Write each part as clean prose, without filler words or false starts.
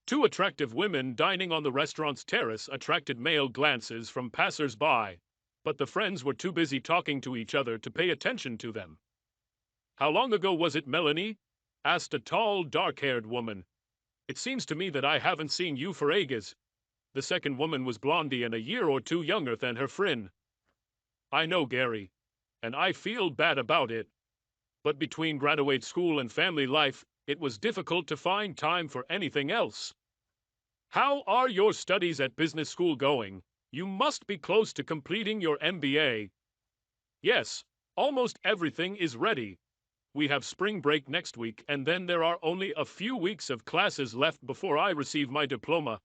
Two attractive women dining on the restaurant's terrace attracted male glances from passers-by, but the friends were too busy talking to each other to pay attention to them. "How long ago was it, Melanie?" asked a tall, dark-haired woman. "It seems to me that I haven't seen you for ages." The second woman was Blondie and a year or two younger than her friend. "I know, Gary, and I feel bad about it. But between graduate school and family life, it was difficult to find time for anything else. How are your studies at business school going? You must be close to completing your MBA." "Yes, almost everything is ready. We have spring break next week, and then there are only a few weeks of classes left before I receive my diploma.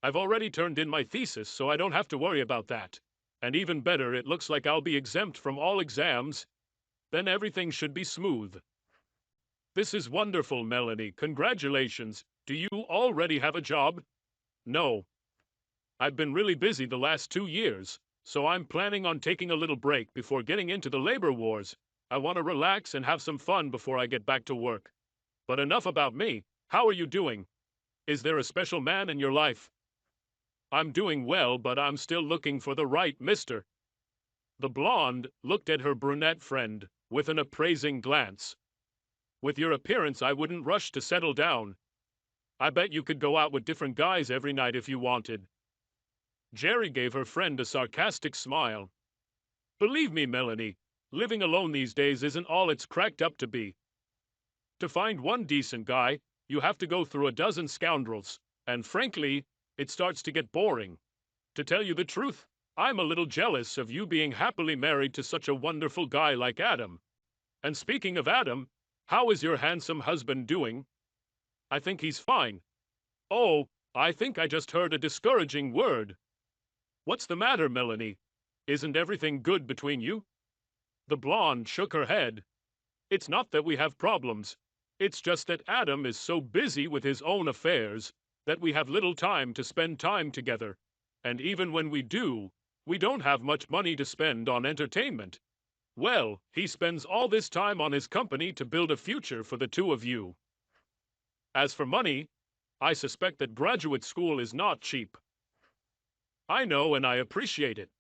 I've already turned in my thesis, so I don't have to worry about that. And even better, it looks like I'll be exempt from all exams. Then everything should be smooth." "This is wonderful, Melanie. Congratulations. Do you already have a job?" "No. I've been really busy the last 2 years, so I'm planning on taking a little break before getting into the labor wars. I want to relax and have some fun before I get back to work. But enough about me. How are you doing? Is there a special man in your life?" "I'm doing well, but I'm still looking for the right mister." The blonde looked at her brunette friend with an appraising glance. "With your appearance, I wouldn't rush to settle down. I bet you could go out with different guys every night if you wanted." Jerry gave her friend a sarcastic smile. "Believe me, Melanie, living alone these days isn't all it's cracked up to be. To find one decent guy, you have to go through a dozen scoundrels, and frankly, it starts to get boring. To tell you the truth, I'm a little jealous of you being happily married to such a wonderful guy like Adam. And speaking of Adam, how is your handsome husband doing?" "I think he's fine." "Oh, I think I just heard a discouraging word." "What's the matter, Melanie? Isn't everything good between you?" The blonde shook her head. "It's not that we have problems. It's just that Adam is so busy with his own affairs that we have little time to spend time together. And even when we do, we don't have much money to spend on entertainment. Well, he spends all this time on his company to build a future for the two of you. As for money, I suspect that graduate school is not cheap. I know and I appreciate it.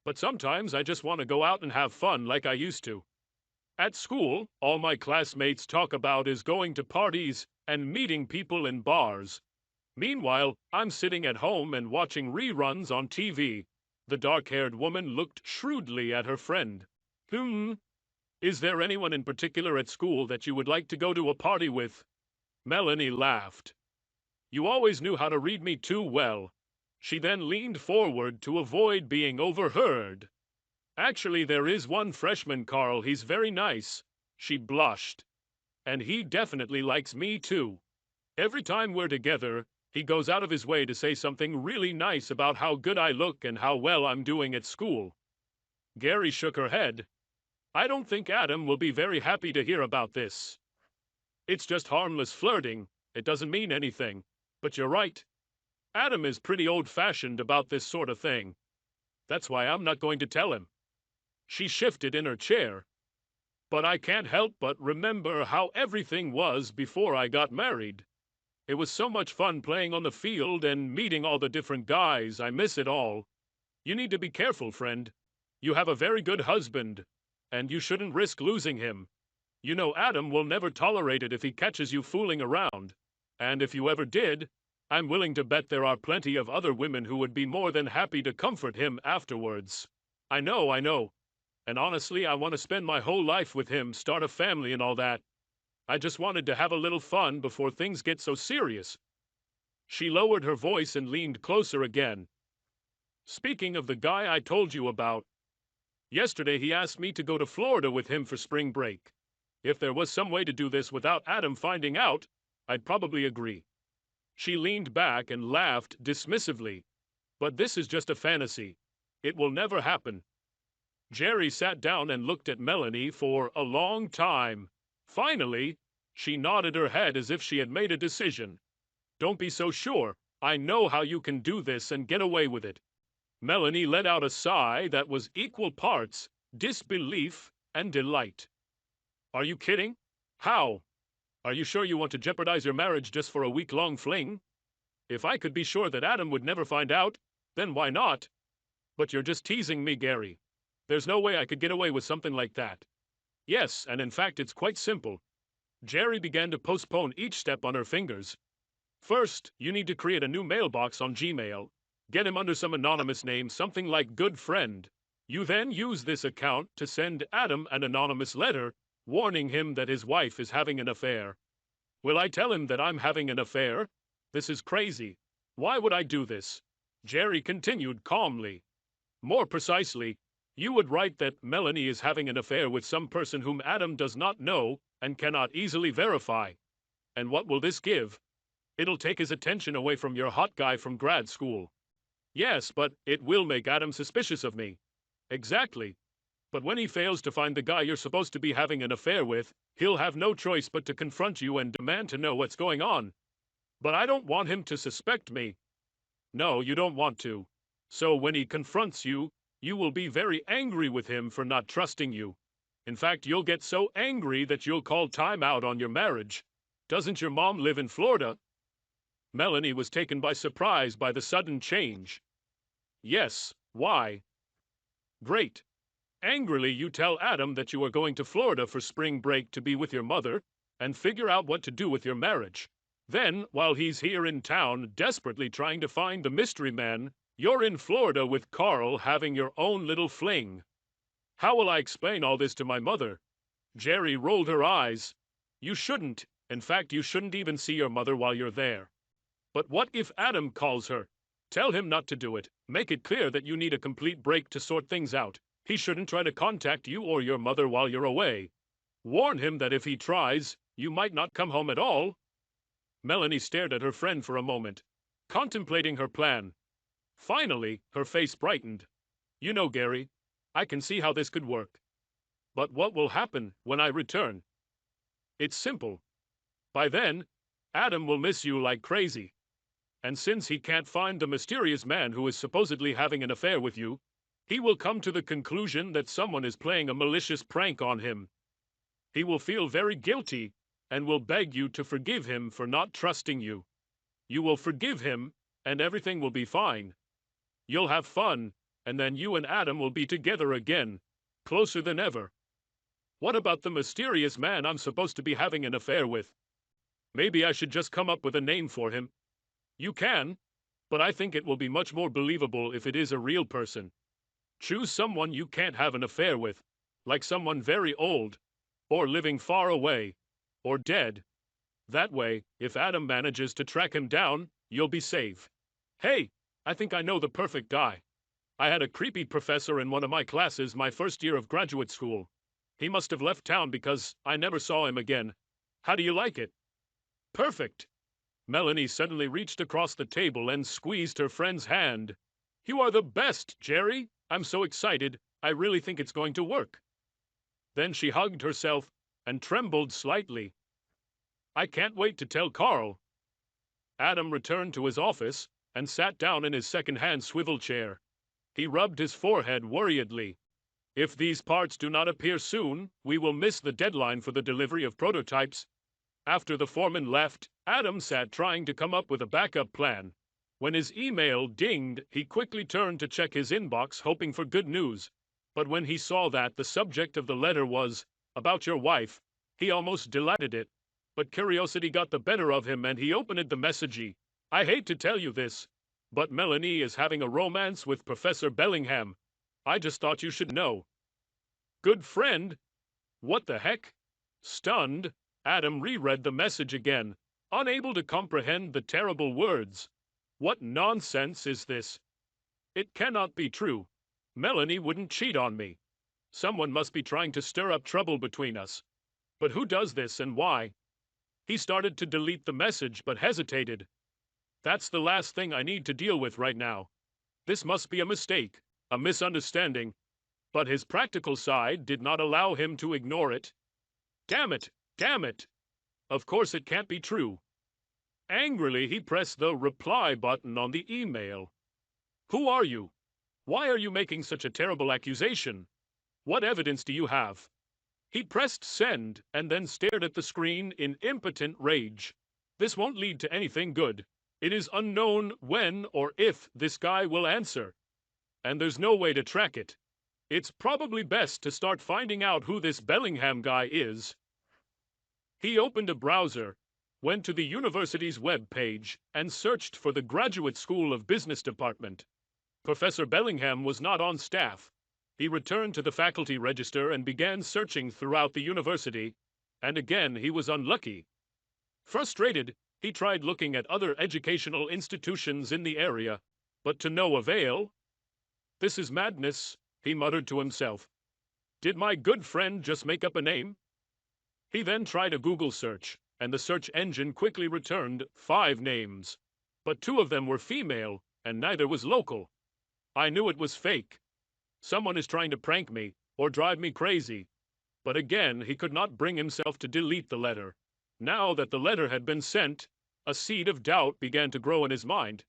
But sometimes I just want to go out and have fun like I used to. At school, all my classmates talk about is going to parties and meeting people in bars. Meanwhile, I'm sitting at home and watching reruns on TV." The dark-haired woman looked shrewdly at her friend. Is there anyone in particular at school that you would like to go to a party with?" Melanie laughed. "You always knew how to read me too well." She then leaned forward to avoid being overheard. "Actually, there is one freshman, Carl. He's very nice." She blushed. "And he definitely likes me too. Every time we're together, he goes out of his way to say something really nice about how good I look and how well I'm doing at school." Gary shook her head. "I don't think Adam will be very happy to hear about this. It's just harmless flirting. It doesn't mean anything. But you're right. Adam is pretty old-fashioned about this sort of thing. That's why I'm not going to tell him." She shifted in her chair. "But I can't help but remember how everything was before I got married. It was so much fun playing on the field and meeting all the different guys. I miss it all. You need to be careful, friend. You have a very good husband, and you shouldn't risk losing him. You know Adam will never tolerate it if he catches you fooling around. And if you ever did, I'm willing to bet there are plenty of other women who would be more than happy to comfort him afterwards." I know. And honestly, I want to spend my whole life with him, start a family and all that. I just wanted to have a little fun before things get so serious." She lowered her voice and leaned closer again. "Speaking of the guy I told you about, yesterday he asked me to go to Florida with him for spring break. If there was some way to do this without Adam finding out, I'd probably agree." She leaned back and laughed dismissively. "But this is just a fantasy. It will never happen." Jerry sat down and looked at Melanie for a long time. Finally, she nodded her head as if she had made a decision. "Don't be so sure. I know how you can do this and get away with it." Melanie let out a sigh that was equal parts disbelief and delight. "Are you kidding? How? Are you sure you want to jeopardize your marriage just for a week-long fling?" If I could be sure that Adam would never find out, then why not? But you're just teasing me, Gary. There's no way I could get away with something like that. Yes, and in fact it's quite simple. Jerry began to postpone each step on her fingers. First, you need to create a new mailbox on Gmail. Get him under some anonymous name, something like Good Friend. You then use this account to send Adam an anonymous letter, warning him that his wife is having an affair. Will I tell him that I'm having an affair? This is crazy. Why would I do this? Jerry continued calmly. More precisely, you would write that Melanie is having an affair with some person whom Adam does not know and cannot easily verify. And what will this give? It'll take his attention away from your hot guy from grad school. Yes, but it will make Adam suspicious of me. Exactly. But when he fails to find the guy you're supposed to be having an affair with, he'll have no choice but to confront you and demand to know what's going on. But I don't want him to suspect me. No, you don't want to. So when he confronts you, you will be very angry with him for not trusting you. In fact, you'll get so angry that you'll call time out on your marriage. Doesn't your mom live in Florida? Melanie was taken by surprise by the sudden change. Yes, why? Great. Angrily, you tell Adam that you are going to Florida for spring break to be with your mother and figure out what to do with your marriage. Then, while he's here in town desperately trying to find the mystery man, you're in Florida with Carl having your own little fling. How will I explain all this to my mother? Jerry rolled her eyes. You shouldn't. In fact, you shouldn't even see your mother while you're there. But what if Adam calls her? Tell him not to do it. Make it clear that you need a complete break to sort things out. He shouldn't try to contact you or your mother while you're away. Warn him that if he tries, you might not come home at all. Melanie stared at her friend for a moment, contemplating her plan. Finally, her face brightened. You know, Gary, I can see how this could work. But what will happen when I return? It's simple. By then, Adam will miss you like crazy. And since he can't find the mysterious man who is supposedly having an affair with you, he will come to the conclusion that someone is playing a malicious prank on him. He will feel very guilty and will beg you to forgive him for not trusting you. You will forgive him, and everything will be fine. You'll have fun, and then you and Adam will be together again, closer than ever. What about the mysterious man I'm supposed to be having an affair with? Maybe I should just come up with a name for him. You can, but I think it will be much more believable if it is a real person. Choose someone you can't have an affair with, like someone very old, or living far away, or dead. That way, if Adam manages to track him down, you'll be safe. Hey, I think I know the perfect guy. I had a creepy professor in one of my classes my first year of graduate school. He must have left town because I never saw him again. How do you like it? Perfect. Melanie suddenly reached across the table and squeezed her friend's hand. You are the best, Jerry. I'm so excited. I really think it's going to work. Then she hugged herself and trembled slightly. I can't wait to tell Carl. Adam returned to his office and sat down in his second-hand swivel chair. He rubbed his forehead worriedly. If these parts do not appear soon, we will miss the deadline for the delivery of prototypes. After the foreman left, Adam sat trying to come up with a backup plan. When his email dinged, he quickly turned to check his inbox, hoping for good news. But when he saw that the subject of the letter was, "About your wife," he almost deleted it. But curiosity got the better of him and he opened the message. I hate to tell you this, but Melanie is having a romance with Professor Bellingham. I just thought you should know. Good friend? What the heck? Stunned, Adam reread the message again, unable to comprehend the terrible words. What nonsense is this? It cannot be true. Melanie wouldn't cheat on me. Someone must be trying to stir up trouble between us. But who does this and why? He started to delete the message but hesitated. That's the last thing I need to deal with right now. This must be a mistake, a misunderstanding. But his practical side did not allow him to ignore it. Damn it! Damn it! Of course it can't be true. Angrily, he pressed the reply button on the email. Who are you? Why are you making such a terrible accusation? What evidence do you have? He pressed send and then stared at the screen in impotent rage. This won't lead to anything good. It is unknown when or if this guy will answer, and there's no way to track it. It's probably best to start finding out who this Bellingham guy is. He opened a browser, went to the university's web page, and searched for the Graduate School of Business department. Professor Bellingham was not on staff. He returned to the faculty register and began searching throughout the university, and again he was unlucky. Frustrated, he tried looking at other educational institutions in the area, but to no avail. "This is madness," he muttered to himself. "Did my good friend just make up a name?" He then tried a Google search, and the search engine quickly returned 5 names. But 2 of them were female, and neither was local. I knew it was fake. Someone is trying to prank me, or drive me crazy. But again, he could not bring himself to delete the letter. Now that the letter had been sent, a seed of doubt began to grow in his mind.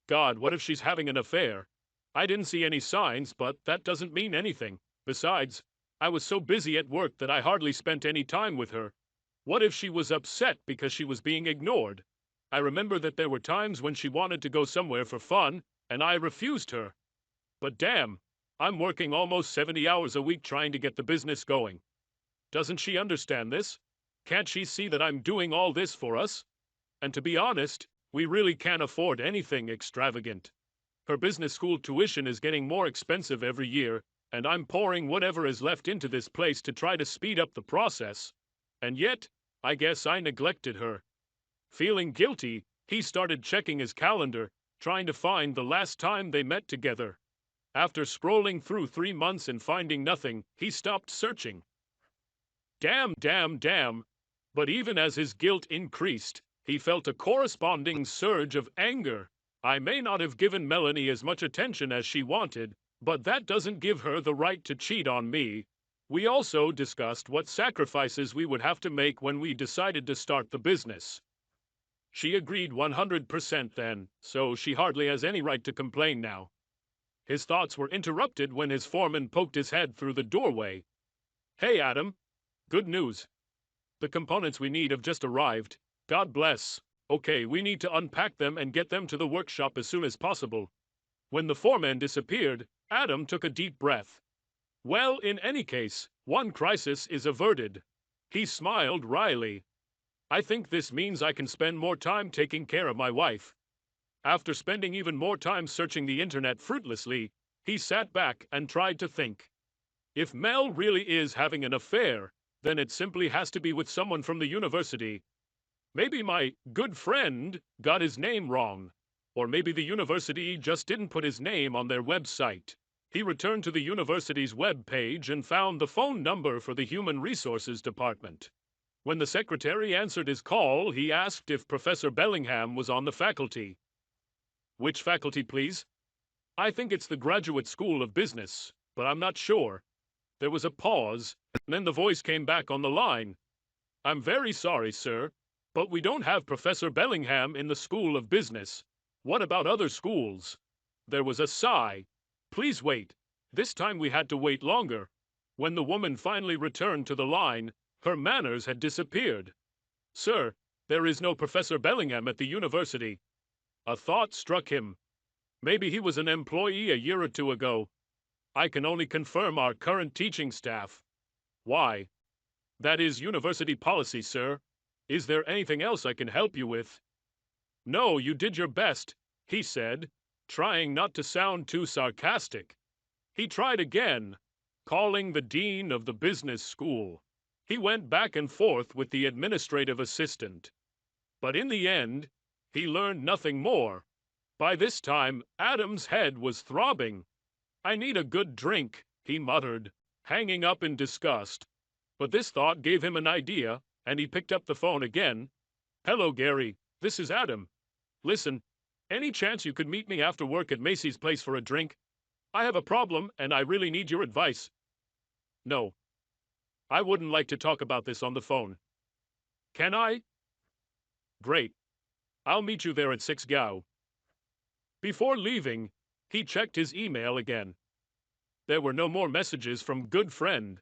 God, what if she's having an affair? I didn't see any signs, but that doesn't mean anything. Besides, I was so busy at work that I hardly spent any time with her. What if she was upset because she was being ignored? I remember that there were times when she wanted to go somewhere for fun, and I refused her. But damn, I'm working almost 70 hours a week trying to get the business going. Doesn't she understand this? Can't she see that I'm doing all this for us? And to be honest, we really can't afford anything extravagant. Her business school tuition is getting more expensive every year, and I'm pouring whatever is left into this place to try to speed up the process. And yet, I guess I neglected her. Feeling guilty, he started checking his calendar, trying to find the last time they met together. After scrolling through 3 months and finding nothing, he stopped searching. Damn. But even as his guilt increased, he felt a corresponding surge of anger. I may not have given Melanie as much attention as she wanted, but that doesn't give her the right to cheat on me. We also discussed what sacrifices we would have to make when we decided to start the business. She agreed 100% then, so she hardly has any right to complain now. His thoughts were interrupted when his foreman poked his head through the doorway. "Hey, Adam. Good news. The components we need have just arrived. God bless. Okay, we need to unpack them and get them to the workshop as soon as possible." When the foreman disappeared, Adam took a deep breath. Well, in any case, one crisis is averted. He smiled wryly. I think this means I can spend more time taking care of my wife. After spending even more time searching the internet fruitlessly, he sat back and tried to think. If Mel really is having an affair, then it simply has to be with someone from the university. Maybe my good friend got his name wrong. Or maybe the university just didn't put his name on their website. He returned to the university's web page and found the phone number for the Human Resources Department. When the secretary answered his call, he asked if Professor Bellingham was on the faculty. "Which faculty, please?" "I think it's the Graduate School of Business, but I'm not sure." There was a pause, and then the voice came back on the line. "I'm very sorry, sir, but we don't have Professor Bellingham in the School of Business. What about other schools?" There was a sigh. "Please wait." This time we had to wait longer. When the woman finally returned to the line, her manners had disappeared. "Sir, there is no Professor Bellingham at the university." A thought struck him. Maybe he was an employee a year or 2 ago. "I can only confirm our current teaching staff." "Why?" "That is university policy, sir. Is there anything else I can help you with?" "No, you did your best," he said, trying not to sound too sarcastic. He tried again, calling the dean of the business school. He went back and forth with the administrative assistant. But in the end, he learned nothing more. By this time, Adam's head was throbbing. "I need a good drink," he muttered, hanging up in disgust. But this thought gave him an idea, and he picked up the phone again. "Hello, Gary. This is Adam. Listen, any chance you could meet me after work at Macy's place for a drink? I have a problem, and I really need your advice." "No. I wouldn't like to talk about this on the phone." "Can I?" "Great. I'll meet you there at 6 Gao." Before leaving, he checked his email again. There were no more messages from good friend.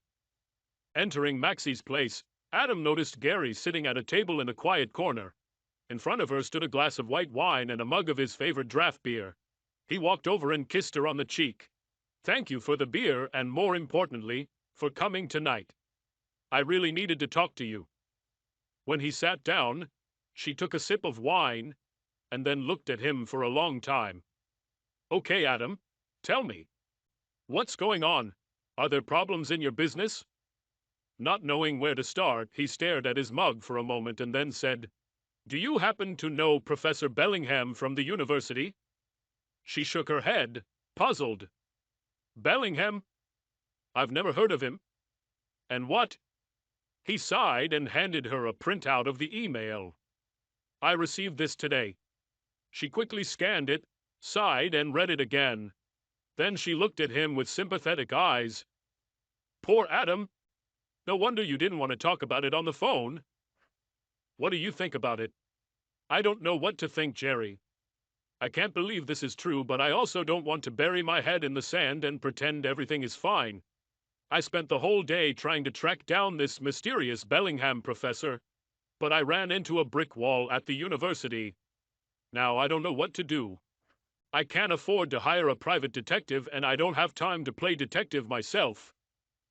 Entering Maxie's place, Adam noticed Gary sitting at a table in a quiet corner. In front of her stood a glass of white wine and a mug of his favorite draft beer. He walked over and kissed her on the cheek. "Thank you for the beer and, more importantly, for coming tonight. I really needed to talk to you." When he sat down, she took a sip of wine and then looked at him for a long time. "Okay, Adam, tell me. What's going on? Are there problems in your business?" Not knowing where to start, he stared at his mug for a moment and then said, "Do you happen to know Professor Bellingham from the university?" She shook her head, puzzled. "Bellingham? I've never heard of him. And what?" He sighed and handed her a printout of the email. "I received this today." She quickly scanned it, sighed, and read it again. Then she looked at him with sympathetic eyes. "Poor Adam. No wonder you didn't want to talk about it on the phone. What do you think about it?" "I don't know what to think, Jerry. I can't believe this is true, but I also don't want to bury my head in the sand and pretend everything is fine. I spent the whole day trying to track down this mysterious Bellingham professor, but I ran into a brick wall at the university. Now I don't know what to do. I can't afford to hire a private detective, and I don't have time to play detective myself.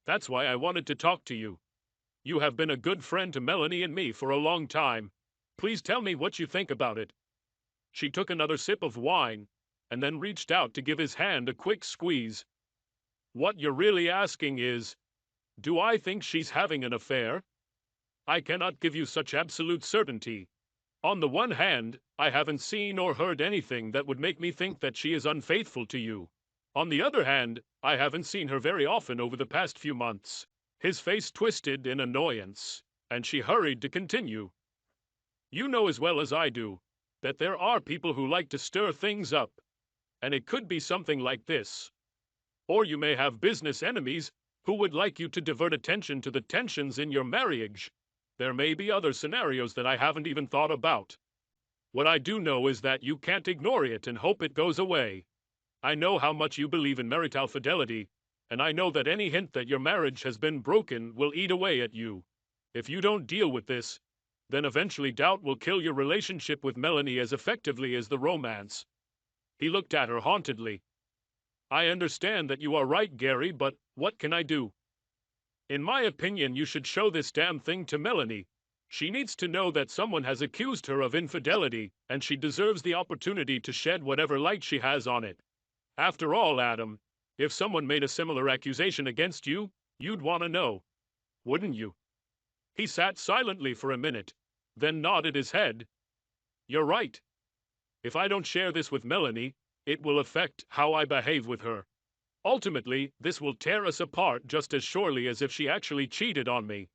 That's why I wanted to talk to you. You have been a good friend to Melanie and me for a long time. Please tell me what you think about it." She took another sip of wine and then reached out to give his hand a quick squeeze. "What you're really asking is, do I think she's having an affair? I cannot give you such absolute certainty. On the one hand, I haven't seen or heard anything that would make me think that she is unfaithful to you. On the other hand, I haven't seen her very often over the past few months." His face twisted in annoyance, and she hurried to continue. "You know as well as I do that there are people who like to stir things up, and it could be something like this. Or you may have business enemies who would like you to divert attention to the tensions in your marriage. There may be other scenarios that I haven't even thought about. What I do know is that you can't ignore it and hope it goes away. I know how much you believe in marital fidelity, and I know that any hint that your marriage has been broken will eat away at you. If you don't deal with this, then eventually doubt will kill your relationship with Melanie as effectively as the romance." He looked at her hauntedly. "I understand that you are right, Gary, but what can I do? In my opinion, you should show this damn thing to Melanie. She needs to know that someone has accused her of infidelity, and she deserves the opportunity to shed whatever light she has on it. After all, Adam, if someone made a similar accusation against you, you'd want to know, wouldn't you?" He sat silently for a minute, then nodded his head. "You're right. If I don't share this with Melanie, it will affect how I behave with her. Ultimately, this will tear us apart just as surely as if she actually cheated on me."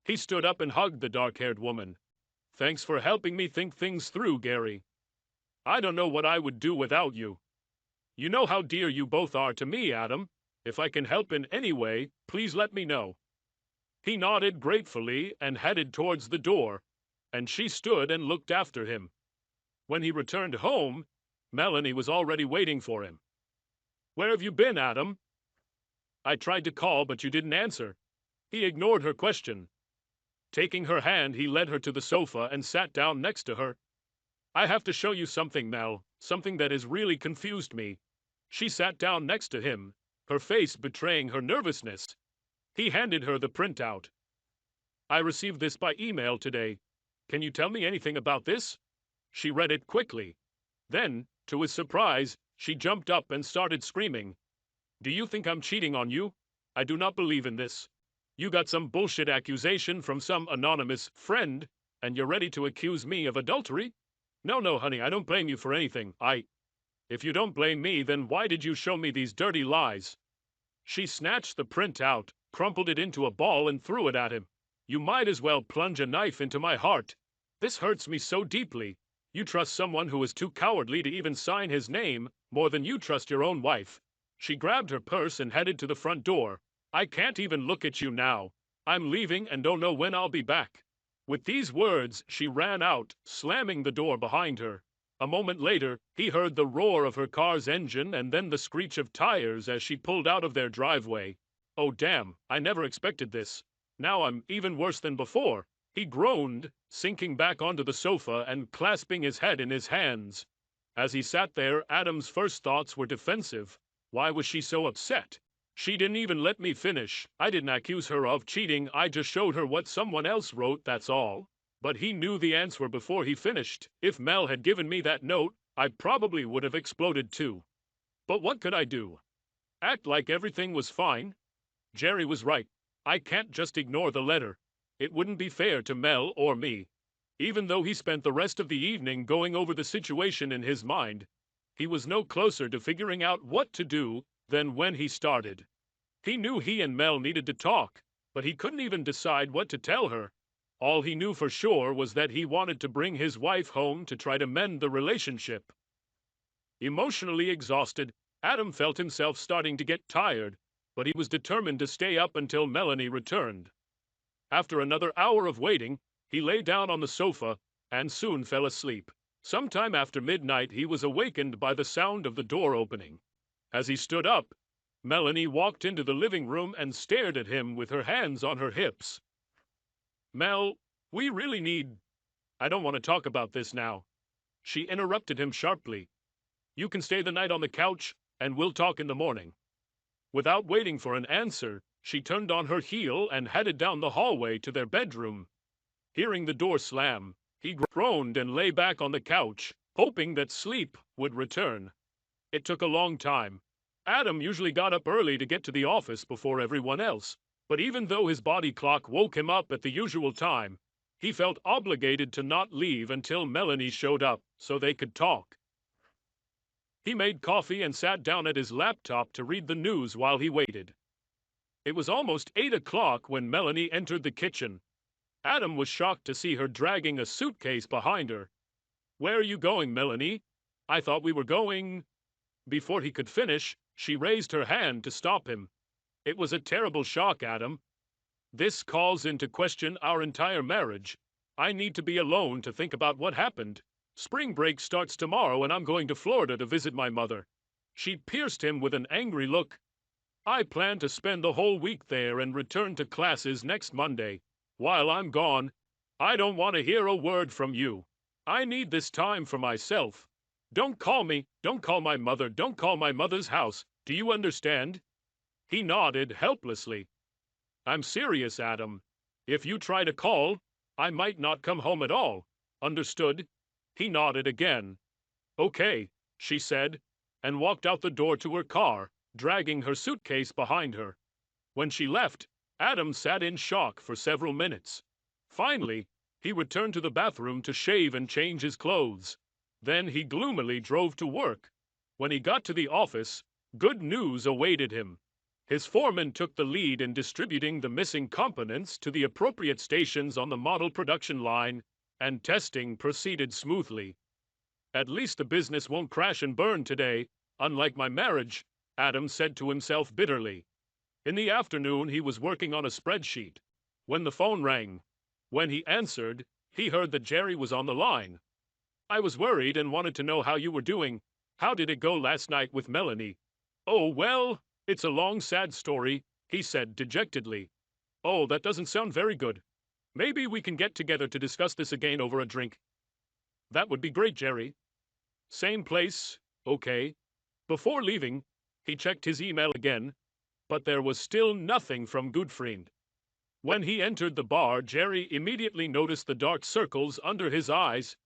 He stood up and hugged the dark-haired woman. "Thanks for helping me think things through, Gary. I don't know what I would do without you. You know how dear you both are to me, Adam. If I can help in any way, please let me know." He nodded gratefully and headed towards the door, and she stood and looked after him. When he returned home, Melanie was already waiting for him. "Where have you been, Adam?" "I tried to call, but you didn't answer." He ignored her question. Taking her hand, he led her to the sofa and sat down next to her. "I have to show you something, Mel, something that has really confused me." She sat down next to him, her face betraying her nervousness. He handed her the printout. "I received this by email today. Can you tell me anything about this?" She read it quickly. Then, to his surprise, she jumped up and started screaming. "Do you think I'm cheating on you? I do not believe in this. You got some bullshit accusation from some anonymous friend, and you're ready to accuse me of adultery? No, honey, I don't blame you for anything. If you don't blame me, then why did you show me these dirty lies?" She snatched the print out, crumpled it into a ball, and threw it at him. "You might as well plunge a knife into my heart. This hurts me so deeply. You trust someone who is too cowardly to even sign his name more than you trust your own wife." She grabbed her purse and headed to the front door. "I can't even look at you now. I'm leaving and don't know when I'll be back." With these words, she ran out, slamming the door behind her. A moment later, he heard the roar of her car's engine and then the screech of tires as she pulled out of their driveway. "Oh damn, I never expected this. Now I'm even worse than before." He groaned, sinking back onto the sofa and clasping his head in his hands. As he sat there, Adam's first thoughts were defensive. Why was she so upset? She didn't even let me finish. I didn't accuse her of cheating, I just showed her what someone else wrote, that's all. But he knew the answer before he finished. If Mel had given me that note, I probably would have exploded too. But what could I do? Act like everything was fine? Jerry was right. I can't just ignore the letter. It wouldn't be fair to Mel or me. Even though he spent the rest of the evening going over the situation in his mind, he was no closer to figuring out what to do than when he started. He knew he and Mel needed to talk, but he couldn't even decide what to tell her. All he knew for sure was that he wanted to bring his wife home to try to mend the relationship. Emotionally exhausted, Adam felt himself starting to get tired, but he was determined to stay up until Melanie returned. After another hour of waiting, he lay down on the sofa and soon fell asleep. Sometime after midnight, he was awakened by the sound of the door opening. As he stood up, Melanie walked into the living room and stared at him with her hands on her hips. Mel, we really need... I don't want to talk about this now. She interrupted him sharply. You can stay the night on the couch, and we'll talk in the morning. Without waiting for an answer, she turned on her heel and headed down the hallway to their bedroom. Hearing the door slam, he groaned and lay back on the couch, hoping that sleep would return. It took a long time. Adam usually got up early to get to the office before everyone else, but even though his body clock woke him up at the usual time, he felt obligated to not leave until Melanie showed up so they could talk. He made coffee and sat down at his laptop to read the news while he waited. It was almost 8 o'clock when Melanie entered the kitchen. Adam was shocked to see her dragging a suitcase behind her. Where are you going, Melanie? I thought we were going... Before he could finish, she raised her hand to stop him. It was a terrible shock, Adam. This calls into question our entire marriage. I need to be alone to think about what happened. Spring break starts tomorrow and I'm going to Florida to visit my mother. She pierced him with an angry look. I plan to spend the whole week there and return to classes next Monday. While I'm gone, I don't want to hear a word from you. I need this time for myself. Don't call me, don't call my mother, don't call my mother's house. Do you understand? He nodded helplessly. I'm serious, Adam. If you try to call, I might not come home at all. Understood? He nodded again. Okay, she said, and walked out the door to her car, dragging her suitcase behind her. When she left, Adam sat in shock for several minutes. Finally, he returned to the bathroom to shave and change his clothes. Then he gloomily drove to work. When he got to the office, good news awaited him. His foreman took the lead in distributing the missing components to the appropriate stations on the model production line, and testing proceeded smoothly. At least the business won't crash and burn today, unlike my marriage, Adam said to himself bitterly. In the afternoon, he was working on a spreadsheet when the phone rang. When he answered, he heard that Jerry was on the line. I was worried and wanted to know how you were doing. How did it go last night with Melanie? Oh, well, it's a long, sad story, he said dejectedly. Oh, that doesn't sound very good. Maybe we can get together to discuss this again over a drink. That would be great, Jerry. Same place, okay. Before leaving, he checked his email again, but there was still nothing from Goodfriend. When he entered the bar, Jerry immediately noticed the dark circles under his eyes.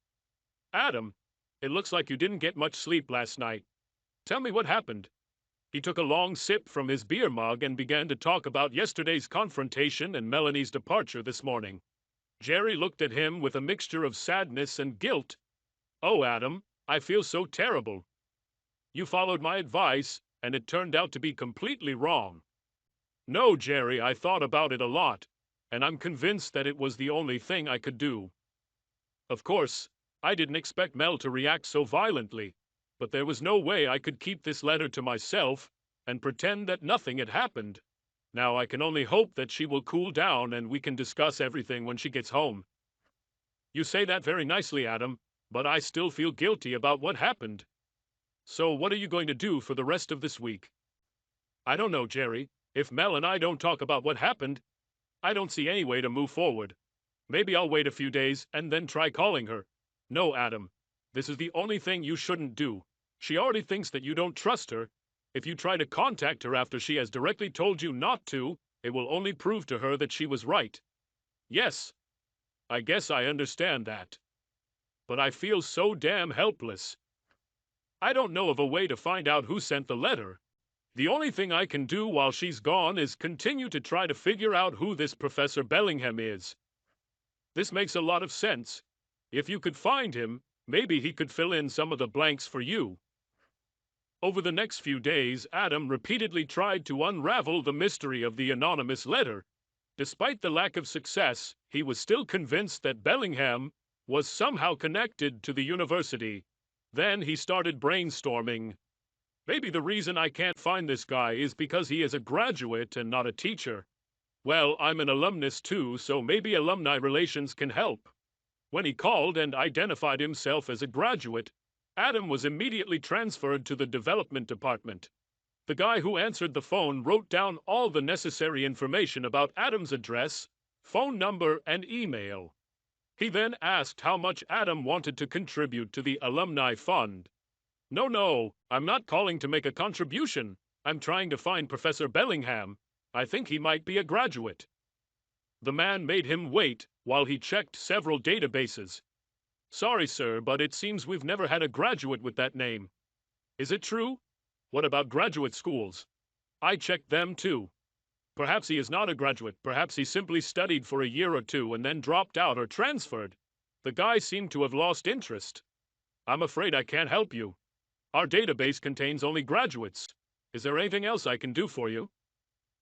Adam, it looks like you didn't get much sleep last night. Tell me what happened. He took a long sip from his beer mug and began to talk about yesterday's confrontation and Melanie's departure this morning. Jerry looked at him with a mixture of sadness and guilt. Oh, Adam, I feel so terrible. You followed my advice, and it turned out to be completely wrong. No, Jerry, I thought about it a lot, and I'm convinced that it was the only thing I could do. Of course, I didn't expect Mel to react so violently, but there was no way I could keep this letter to myself and pretend that nothing had happened. Now I can only hope that she will cool down and we can discuss everything when she gets home. You say that very nicely, Adam, but I still feel guilty about what happened. So what are you going to do for the rest of this week? I don't know, Jerry. If Mel and I don't talk about what happened, I don't see any way to move forward. Maybe I'll wait a few days and then try calling her. No, Adam. This is the only thing you shouldn't do. She already thinks that you don't trust her. If you try to contact her after she has directly told you not to, it will only prove to her that she was right. Yes, I guess I understand that. But I feel so damn helpless. I don't know of a way to find out who sent the letter. The only thing I can do while she's gone is continue to try to figure out who this Professor Bellingham is. This makes a lot of sense. If you could find him, maybe he could fill in some of the blanks for you. Over the next few days, Adam repeatedly tried to unravel the mystery of the anonymous letter. Despite the lack of success, he was still convinced that Bellingham was somehow connected to the university. Then he started brainstorming. Maybe the reason I can't find this guy is because he is a graduate and not a teacher. Well, I'm an alumnus too, so maybe alumni relations can help. When he called and identified himself as a graduate, Adam was immediately transferred to the development department. The guy who answered the phone wrote down all the necessary information about Adam's address, phone number, and email. He then asked how much Adam wanted to contribute to the alumni fund. No, I'm not calling to make a contribution. I'm trying to find Professor Bellingham. I think he might be a graduate. The man made him wait while he checked several databases. Sorry, sir, but it seems we've never had a graduate with that name. Is it true? What about graduate schools? I checked them too. Perhaps he is not a graduate. Perhaps he simply studied for a year or two and then dropped out or transferred. The guy seemed to have lost interest. I'm afraid I can't help you. Our database contains only graduates. Is there anything else I can do for you?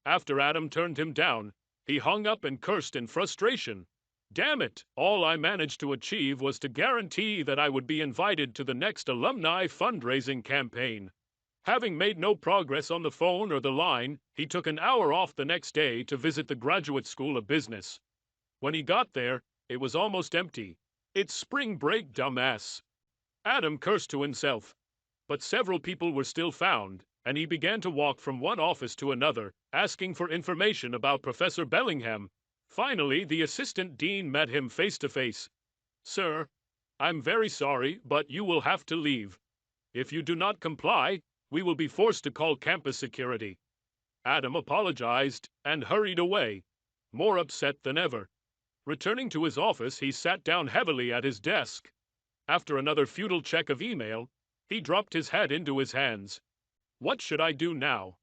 After Adam turned him down, he hung up and cursed in frustration. Damn it! All I managed to achieve was to guarantee that I would be invited to the next alumni fundraising campaign. Having made no progress on the phone or the line, he took an hour off the next day to visit the Graduate School of Business. When he got there, it was almost empty. It's spring break, dumbass. Adam cursed to himself. But several people were still found, and he began to walk from one office to another, asking for information about Professor Bellingham. Finally, the assistant dean met him face to face. Sir, I'm very sorry, but you will have to leave. If you do not comply, we will be forced to call campus security. Adam apologized and hurried away, more upset than ever. Returning to his office, he sat down heavily at his desk. After another futile check of email, he dropped his head into his hands. What should I do now?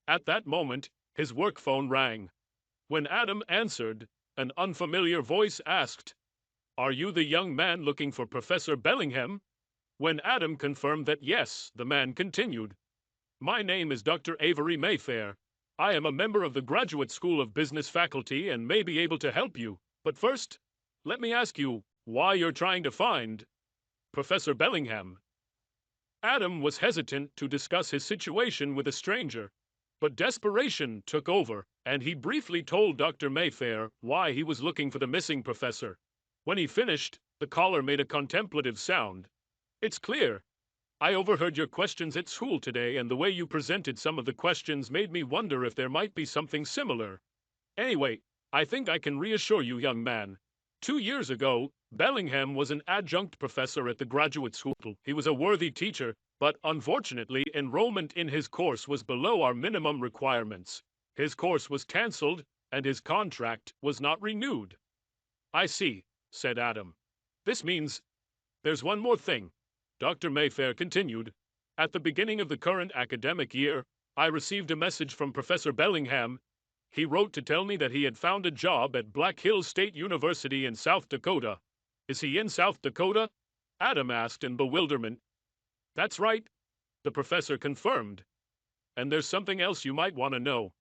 At that moment, his work phone rang. When Adam answered, an unfamiliar voice asked, "Are you the young man looking for Professor Bellingham?" When Adam confirmed that yes, the man continued, "My name is Dr. Avery Mayfair. I am a member of the Graduate School of Business faculty and may be able to help you. But first, let me ask you why you're trying to find Professor Bellingham." Adam was hesitant to discuss his situation with a stranger, but desperation took over, and he briefly told Dr. Mayfair why he was looking for the missing professor. When he finished, the caller made a contemplative sound. "It's clear. I overheard your questions at school today, and the way you presented some of the questions made me wonder if there might be something similar. Anyway, I think I can reassure you, young man. 2 years ago, Bellingham was an adjunct professor at the graduate school. He was a worthy teacher, but unfortunately, enrollment in his course was below our minimum requirements. His course was cancelled, and his contract was not renewed." "I see," said Adam. "This means there's one more thing." Dr. Mayfair continued, "At the beginning of the current academic year, I received a message from Professor Bellingham. He wrote to tell me that he had found a job at Black Hills State University in South Dakota." "Is he in South Dakota?" Adam asked in bewilderment. "That's right," the professor confirmed. "And there's something else you might want to know."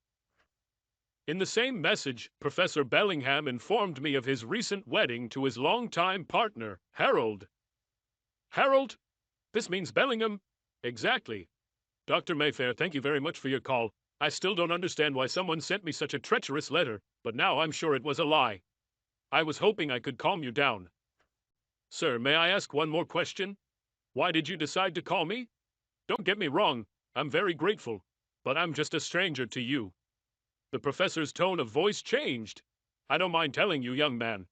In the same message, Professor Bellingham informed me of his recent wedding to his longtime partner, Harold. "Harold? This means Bellingham?" "Exactly. Dr. Mayfair, thank you very much for your call. I still don't understand why someone sent me such a treacherous letter, but now I'm sure it was a lie. I was hoping I could calm you down. Sir, may I ask one more question? Why did you decide to call me? Don't get me wrong, I'm very grateful, but I'm just a stranger to you." The professor's tone of voice changed. "I don't mind telling you, young man.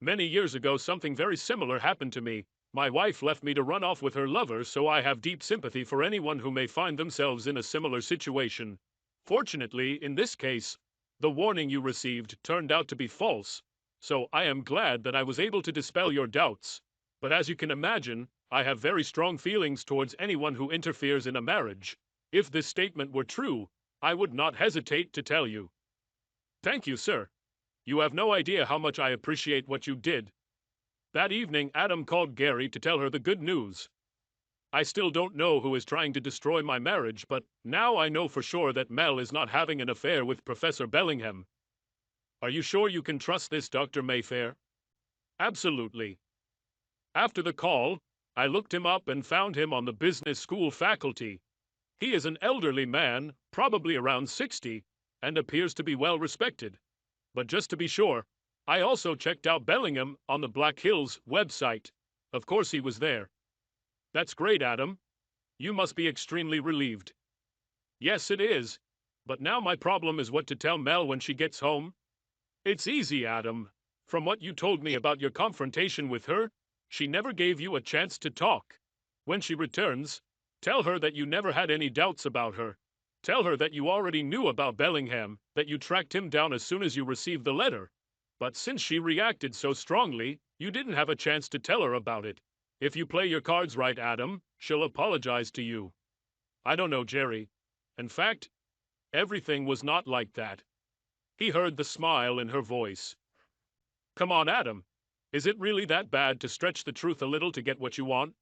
Many years ago, something very similar happened to me. My wife left me to run off with her lover, so I have deep sympathy for anyone who may find themselves in a similar situation. Fortunately, in this case, the warning you received turned out to be false, so I am glad that I was able to dispel your doubts. But as you can imagine, I have very strong feelings towards anyone who interferes in a marriage. If this statement were true, I would not hesitate to tell you. Thank you, sir. You have no idea how much I appreciate what you did. That evening, Adam called Gary to tell her the good news. I still don't know who is trying to destroy my marriage, but now I know for sure that Mel is not having an affair with Professor Bellingham. Are you sure you can trust this, Dr. Mayfair? Absolutely. After the call, I looked him up and found him on the business school faculty. He is an elderly man, probably around 60, and appears to be well respected. But just to be sure, I also checked out Bellingham on the Black Hills website. Of course he was there. That's great, Adam. You must be extremely relieved. Yes, it is. But now my problem is what to tell Mel when she gets home. It's easy, Adam. From what you told me about your confrontation with her, she never gave you a chance to talk. When she returns, tell her that you never had any doubts about her. Tell her that you already knew about Bellingham, that you tracked him down as soon as you received the letter. But since she reacted so strongly, you didn't have a chance to tell her about it. If you play your cards right, Adam, she'll apologize to you. I don't know, Jerry. In fact, everything was not like that. He heard the smile in her voice. Come on, Adam. Is it really that bad to stretch the truth a little to get what you want?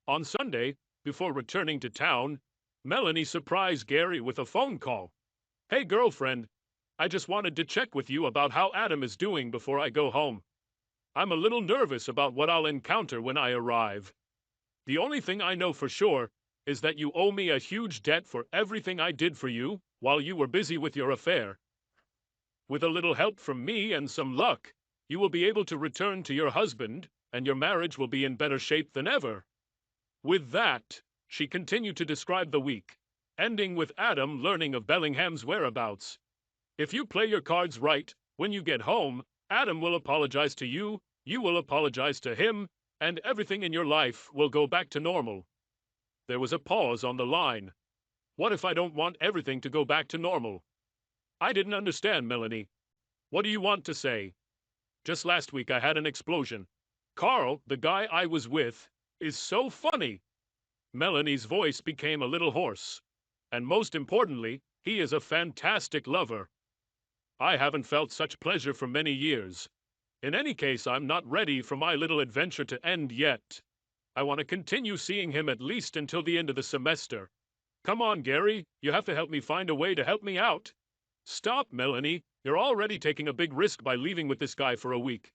On Sunday, before returning to town, Melanie surprised Gary with a phone call. Hey, girlfriend, I just wanted to check with you about how Adam is doing before I go home. I'm a little nervous about what I'll encounter when I arrive. The only thing I know for sure is that you owe me a huge debt for everything I did for you while you were busy with your affair. With a little help from me and some luck, you will be able to return to your husband, and your marriage will be in better shape than ever. With that, she continued to describe the week, ending with Adam learning of Bellingham's whereabouts. If you play your cards right, when you get home, Adam will apologize to you, you will apologize to him, and everything in your life will go back to normal. There was a pause on the line. What if I don't want everything to go back to normal? I didn't understand, Melanie. What do you want to say? Just last week I had an explosion. Carl, the guy I was with, is so funny. Melanie's voice became a little hoarse. And most importantly, he is a fantastic lover. I haven't felt such pleasure for many years. In any case, I'm not ready for my little adventure to end yet. I want to continue seeing him at least until the end of the semester. Come on, Gary, you have to help me find a way to help me out. Stop, Melanie, you're already taking a big risk by leaving with this guy for a week.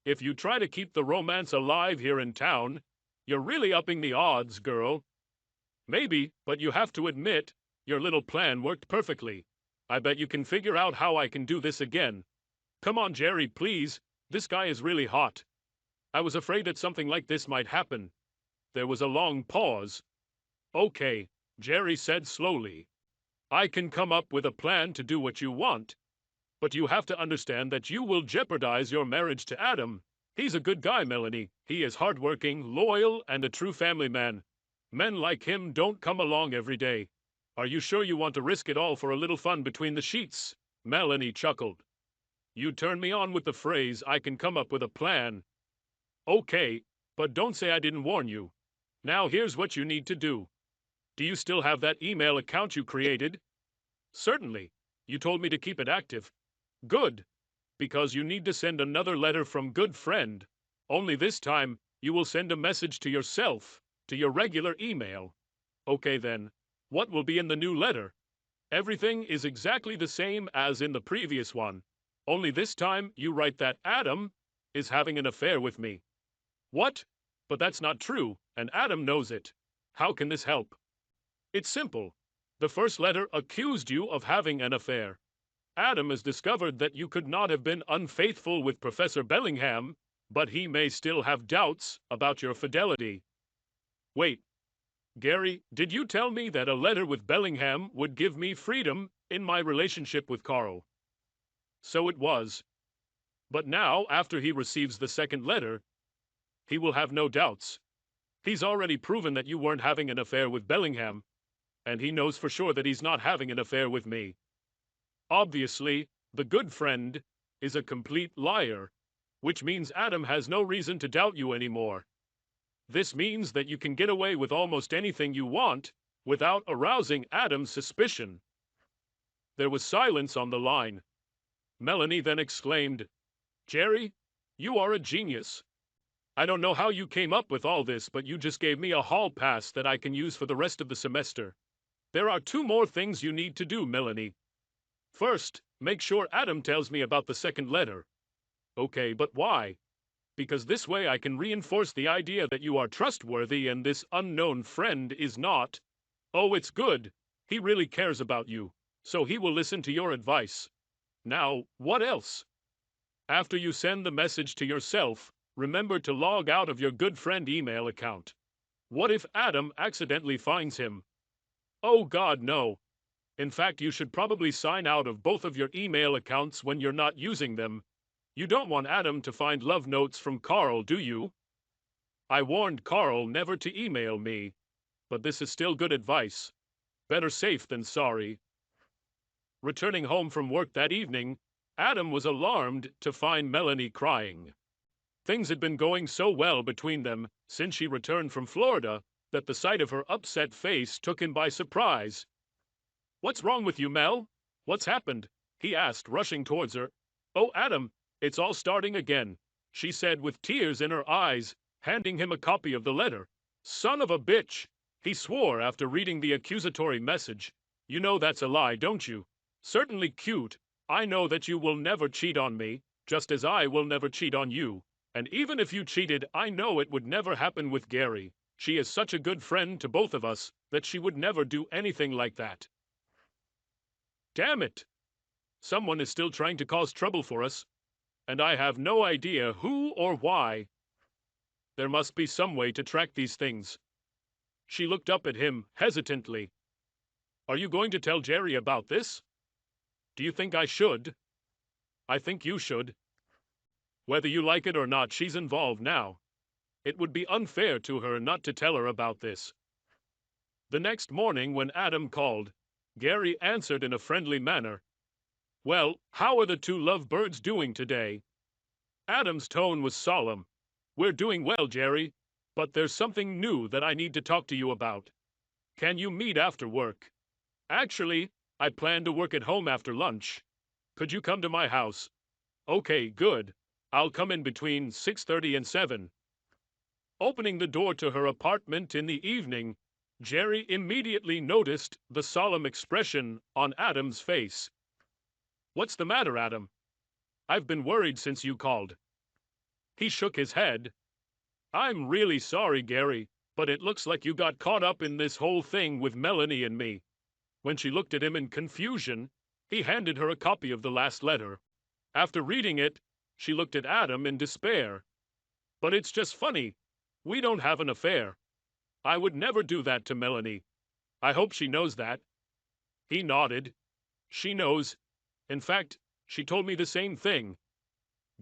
If you try to keep the romance alive here in town, you're really upping the odds, girl. Maybe, but you have to admit, your little plan worked perfectly. I bet you can figure out how I can do this again. Come on, Jerry, please. This guy is really hot. I was afraid that something like this might happen. There was a long pause. Okay, Jerry said slowly. I can come up with a plan to do what you want. But you have to understand that you will jeopardize your marriage to Adam. He's a good guy, Melanie. He is hardworking, loyal, and a true family man. Men like him don't come along every day. Are you sure you want to risk it all for a little fun between the sheets? Melanie chuckled. You turn me on with the phrase, I can come up with a plan. Okay, but don't say I didn't warn you. Now here's what you need to do. Do you still have that email account you created? Certainly. You told me to keep it active. Good. Because you need to send another letter from good friend. Only this time, you will send a message to yourself, to your regular email. Okay then, what will be in the new letter? Everything is exactly the same as in the previous one. Only this time, you write that Adam is having an affair with me. What? But that's not true, and Adam knows it. How can this help? It's simple. The first letter accused you of having an affair. Adam has discovered that you could not have been unfaithful with Professor Bellingham, but he may still have doubts about your fidelity. Wait, Gary, did you tell me that a letter with Bellingham would give me freedom in my relationship with Carl? So it was. But now, after he receives the second letter, he will have no doubts. He's already proven that you weren't having an affair with Bellingham, and he knows for sure that he's not having an affair with me. Obviously, the good friend is a complete liar, which means Adam has no reason to doubt you anymore. This means that you can get away with almost anything you want without arousing Adam's suspicion. There was silence on the line. Melanie then exclaimed, "Jerry, you are a genius. I don't know how you came up with all this, but you just gave me a hall pass that I can use for the rest of the semester. There are 2 more things you need to do, Melanie. First, make sure Adam tells me about the second letter." "Okay, but why?" "Because this way I can reinforce the idea that you are trustworthy and this unknown friend is not." "Oh, it's good. He really cares about you, so he will listen to your advice. Now, what else? After you send the message to yourself, remember to log out of your good friend email account. What if Adam accidentally finds him?" "Oh God, no. In fact, you should probably sign out of both of your email accounts when you're not using them. You don't want Adam to find love notes from Carl, do you?" I warned Carl never to email me, but this is still good advice. Better safe than sorry. Returning home from work that evening, Adam was alarmed to find Melanie crying. Things had been going so well between them since she returned from Florida that the sight of her upset face took him by surprise. "What's wrong with you, Mel? What's happened?" he asked, rushing towards her. "Oh, Adam, it's all starting again," she said with tears in her eyes, handing him a copy of the letter. "Son of a bitch!" he swore after reading the accusatory message. "You know that's a lie, don't you? Certainly cute. I know that you will never cheat on me, just as I will never cheat on you. And even if you cheated, I know it would never happen with Gary. She is such a good friend to both of us that she would never do anything like that." Damn it! Someone is still trying to cause trouble for us, and I have no idea who or why. There must be some way to track these things. She looked up at him hesitantly. "Are you going to tell Jerry about this?" "Do you think I should?" "I think you should. Whether you like it or not, she's involved now. It would be unfair to her not to tell her about this." The next morning when Adam called, Gary answered in a friendly manner. "Well, how are the 2 lovebirds doing today?" Adam's tone was solemn. "We're doing well, Jerry, but there's something new that I need to talk to you about. Can you meet after work?" "Actually, I plan to work at home after lunch. Could you come to my house?" "Okay, good. I'll come in between 6:30 and 7. Opening the door to her apartment in the evening, Jerry immediately noticed the solemn expression on Adam's face. "What's the matter, Adam? I've been worried since you called." He shook his head. "I'm really sorry, Gary, but it looks like you got caught up in this whole thing with Melanie and me." When she looked at him in confusion, he handed her a copy of the last letter. After reading it, she looked at Adam in despair. "But it's just funny. We don't have an affair. I would never do that to Melanie. I hope she knows that." He nodded. "She knows. In fact, she told me the same thing."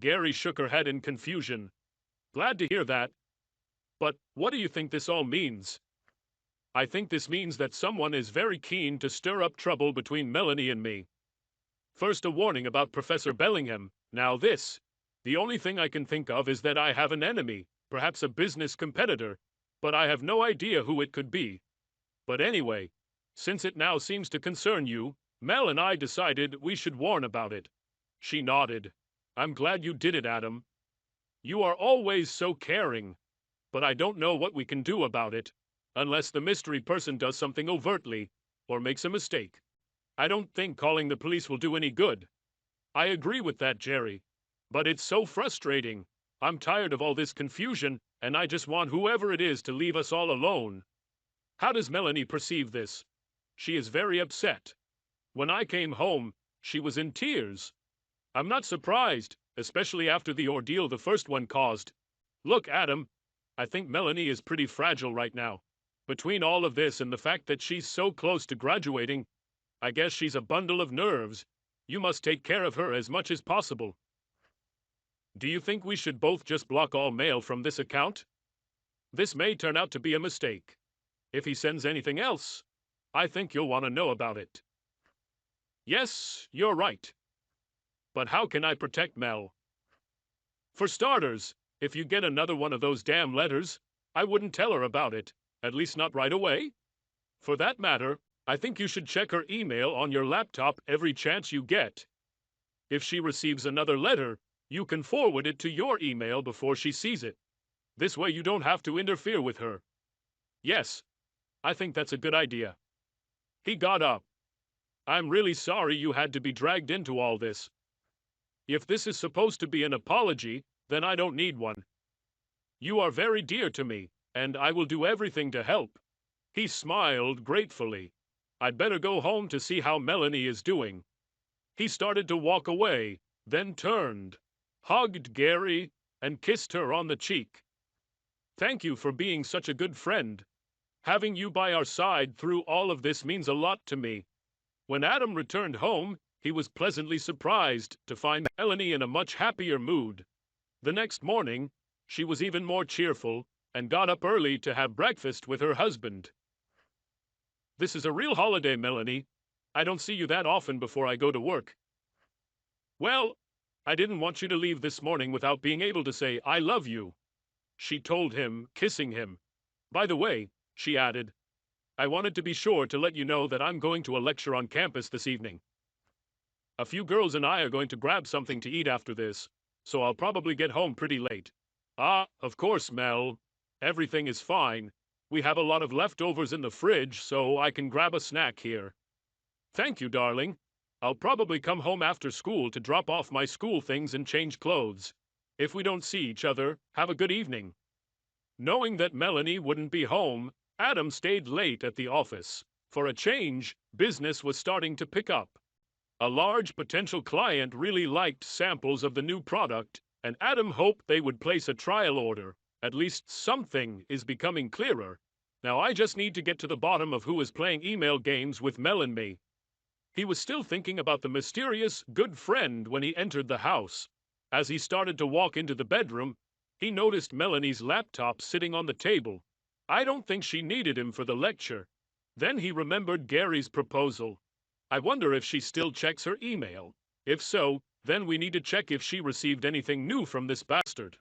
Gary shook her head in confusion. "Glad to hear that. But what do you think this all means?" "I think this means that someone is very keen to stir up trouble between Melanie and me. First a warning about Professor Bellingham, now this. The only thing I can think of is that I have an enemy, perhaps a business competitor, but I have no idea who it could be. But anyway, since it now seems to concern you, Mel and I decided we should warn about it." She nodded. "I'm glad you did it, Adam. You are always so caring, but I don't know what we can do about it, unless the mystery person does something overtly, or makes a mistake. I don't think calling the police will do any good." "I agree with that, Jerry. But it's so frustrating. I'm tired of all this confusion, and I just want whoever it is to leave us all alone." "How does Melanie perceive this?" "She is very upset. When I came home, she was in tears. I'm not surprised, especially after the ordeal the first one caused. Look, Adam, I think Melanie is pretty fragile right now. Between all of this and the fact that she's so close to graduating, I guess she's a bundle of nerves. You must take care of her as much as possible." Do you think we should both just block all mail from this account? This may turn out to be a mistake. If he sends anything else, I think you'll want to know about it. Yes, you're right. But how can I protect Mel? For starters, if you get another one of those damn letters, I wouldn't tell her about it, at least not right away. For that matter, I think you should check her email on your laptop every chance you get. If she receives another letter, you can forward it to your email before she sees it. This way you don't have to interfere with her. Yes, I think that's a good idea. He got up. I'm really sorry you had to be dragged into all this. If this is supposed to be an apology, then I don't need one. You are very dear to me, and I will do everything to help. He smiled gratefully. I'd better go home to see how Melanie is doing. He started to walk away, then turned, hugged Gary, and kissed her on the cheek. Thank you for being such a good friend. Having you by our side through all of this means a lot to me. When Adam returned home, he was pleasantly surprised to find Melanie in a much happier mood. The next morning, she was even more cheerful and got up early to have breakfast with her husband. This is a real holiday, Melanie. I don't see you that often before I go to work. Well, I didn't want you to leave this morning without being able to say, I love you, she told him, kissing him. By the way, she added, I wanted to be sure to let you know that I'm going to a lecture on campus this evening. A few girls and I are going to grab something to eat after this, so I'll probably get home pretty late. Ah, of course, Mel. Everything is fine. We have a lot of leftovers in the fridge, so I can grab a snack here. Thank you, darling. I'll probably come home after school to drop off my school things and change clothes. If we don't see each other, have a good evening. Knowing that Melanie wouldn't be home, Adam stayed late at the office. For a change, business was starting to pick up. A large potential client really liked samples of the new product, and Adam hoped they would place a trial order. At least something is becoming clearer. Now I just need to get to the bottom of who is playing email games with Mel and me. He was still thinking about the mysterious good friend when he entered the house. As he started to walk into the bedroom, he noticed Melanie's laptop sitting on the table. I don't think she needed him for the lecture. Then he remembered Gary's proposal. I wonder if she still checks her email. If so, then we need to check if she received anything new from this bastard.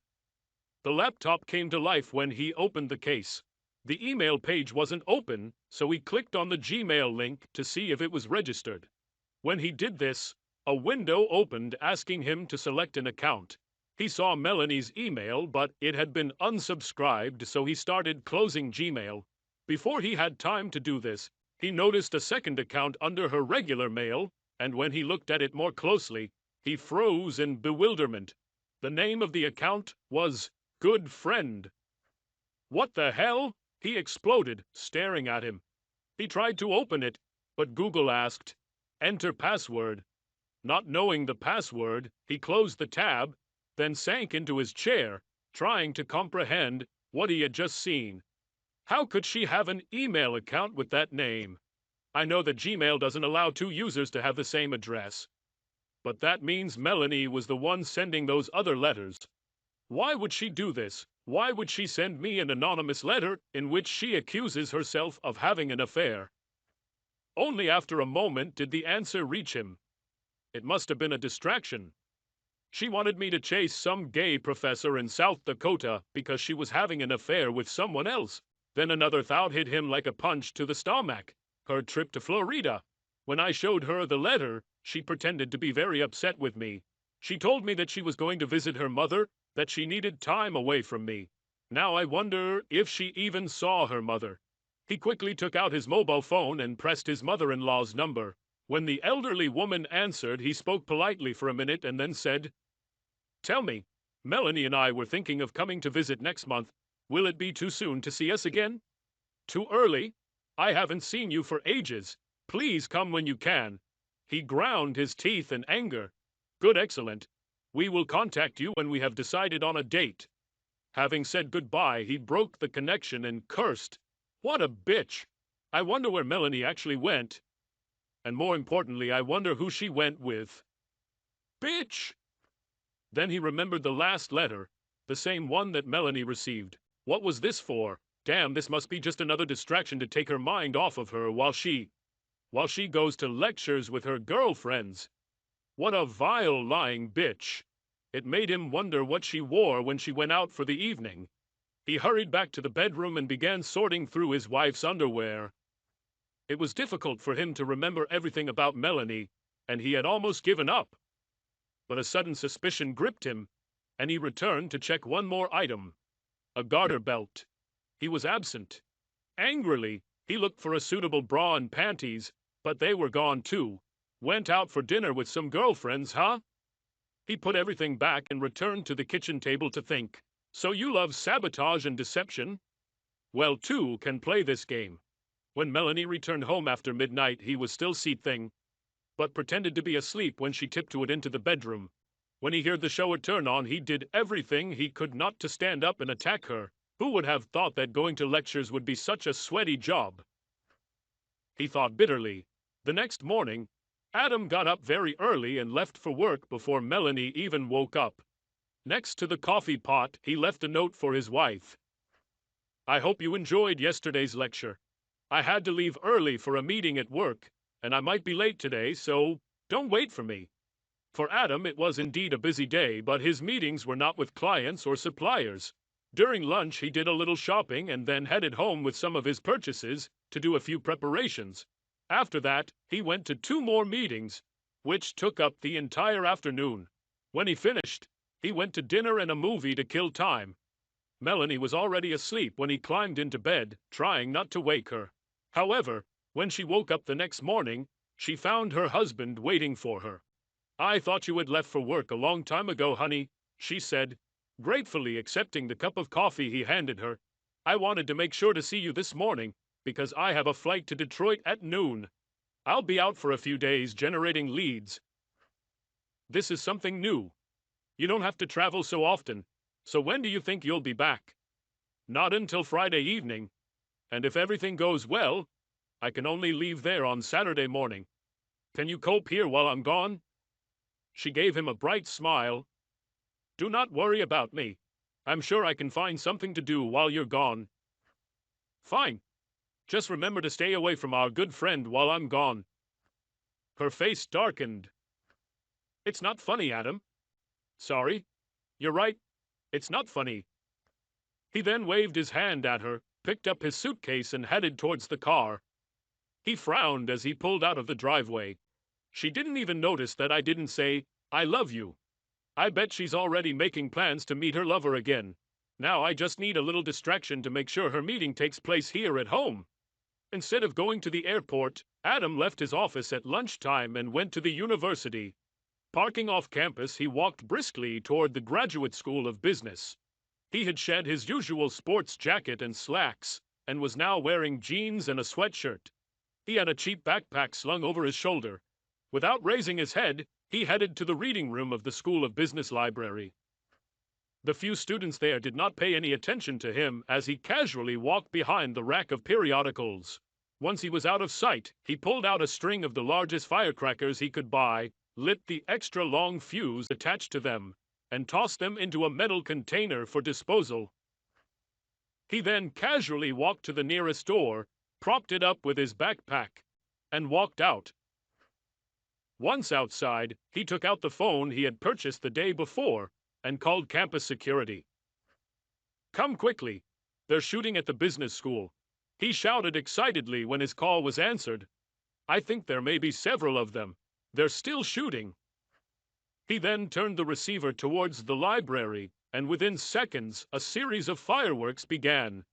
The laptop came to life when he opened the case. The email page wasn't open, so he clicked on the Gmail link to see if it was registered. When he did this, a window opened asking him to select an account. He saw Melanie's email, but it had been unsubscribed, so he started closing Gmail. Before he had time to do this, he noticed a second account under her regular mail, and when he looked at it more closely, he froze in bewilderment. The name of the account was Good Friend. What the hell? He exploded, staring at him. He tried to open it, but Google asked, Enter password. Not knowing the password, he closed the tab, then sank into his chair, trying to comprehend what he had just seen. How could she have an email account with that name? I know that Gmail doesn't allow two users to have the same address. But that means Melanie was the one sending those other letters. Why would she do this? Why would she send me an anonymous letter in which she accuses herself of having an affair? Only after a moment did the answer reach him. It must have been a distraction. She wanted me to chase some gay professor in South Dakota because she was having an affair with someone else. Then another thought hit him like a punch to the stomach. Her trip to Florida. When I showed her the letter, she pretended to be very upset with me. She told me that she was going to visit her mother, that she needed time away from me. Now I wonder if she even saw her mother. He quickly took out his mobile phone and pressed his mother-in-law's number. When the elderly woman answered, he spoke politely for a minute and then said, Tell me, Melanie and I were thinking of coming to visit next month. Will it be too soon to see us again? Too early? I haven't seen you for ages. Please come when you can. He ground his teeth in anger. Good, excellent. We will contact you when we have decided on a date. Having said goodbye, he broke the connection and cursed. What a bitch! I wonder where Melanie actually went. And more importantly, I wonder who she went with. Bitch! Then he remembered the last letter, the same one that Melanie received. What was this for? Damn, this must be just another distraction to take her mind off of her while she goes to lectures with her girlfriends. What a vile lying bitch. It made him wonder what she wore when she went out for the evening. He hurried back to the bedroom and began sorting through his wife's underwear. It was difficult for him to remember everything about Melanie, and he had almost given up. But a sudden suspicion gripped him, and he returned to check one more item: a garter belt. He was absent. Angrily, he looked for a suitable bra and panties, but they were gone too. Went out for dinner with some girlfriends, huh? He put everything back and returned to the kitchen table to think. So you love sabotage and deception? Well, two can play this game. When Melanie returned home after midnight, he was still seething, but pretended to be asleep when she tiptoed into the bedroom. When he heard the shower turn on, he did everything he could not to stand up and attack her. Who would have thought that going to lectures would be such a sweaty job? He thought bitterly. The next morning, Adam got up very early and left for work before Melanie even woke up. Next to the coffee pot, he left a note for his wife. I hope you enjoyed yesterday's lecture. I had to leave early for a meeting at work, and I might be late today, so don't wait for me. For Adam, it was indeed a busy day, but his meetings were not with clients or suppliers. During lunch, he did a little shopping and then headed home with some of his purchases to do a few preparations. After that, he went to 2 more meetings, which took up the entire afternoon. When he finished, he went to dinner and a movie to kill time. Melanie was already asleep when he climbed into bed, trying not to wake her. However, when she woke up the next morning, she found her husband waiting for her. I thought you had left for work a long time ago, honey, she said, gratefully accepting the cup of coffee he handed her. I wanted to make sure to see you this morning, because I have a flight to Detroit at noon. I'll be out for a few days generating leads. This is something new. You don't have to travel so often, so when do you think you'll be back? Not until Friday evening, and if everything goes well, I can only leave there on Saturday morning. Can you cope here while I'm gone? She gave him a bright smile. Do not worry about me. I'm sure I can find something to do while you're gone. Fine. Just remember to stay away from our good friend while I'm gone. Her face darkened. It's not funny, Adam. Sorry. You're right. It's not funny. He then waved his hand at her, picked up his suitcase and headed towards the car. He frowned as he pulled out of the driveway. She didn't even notice that I didn't say, I love you. I bet she's already making plans to meet her lover again. Now I just need a little distraction to make sure her meeting takes place here at home. Instead of going to the airport, Adam left his office at lunchtime and went to the university. Parking off campus, he walked briskly toward the Graduate School of Business. He had shed his usual sports jacket and slacks, and was now wearing jeans and a sweatshirt. He had a cheap backpack slung over his shoulder. Without raising his head, he headed to the reading room of the School of Business library. The few students there did not pay any attention to him as he casually walked behind the rack of periodicals. Once he was out of sight, he pulled out a string of the largest firecrackers he could buy, lit the extra long fuse attached to them, and tossed them into a metal container for disposal. He then casually walked to the nearest door, propped it up with his backpack, and walked out. Once outside, he took out the phone he had purchased the day before and called campus security. Come quickly. They're shooting at the business school. He shouted excitedly when his call was answered. I think there may be several of them. They're still shooting. He then turned the receiver towards the library, and within seconds, a series of fireworks began.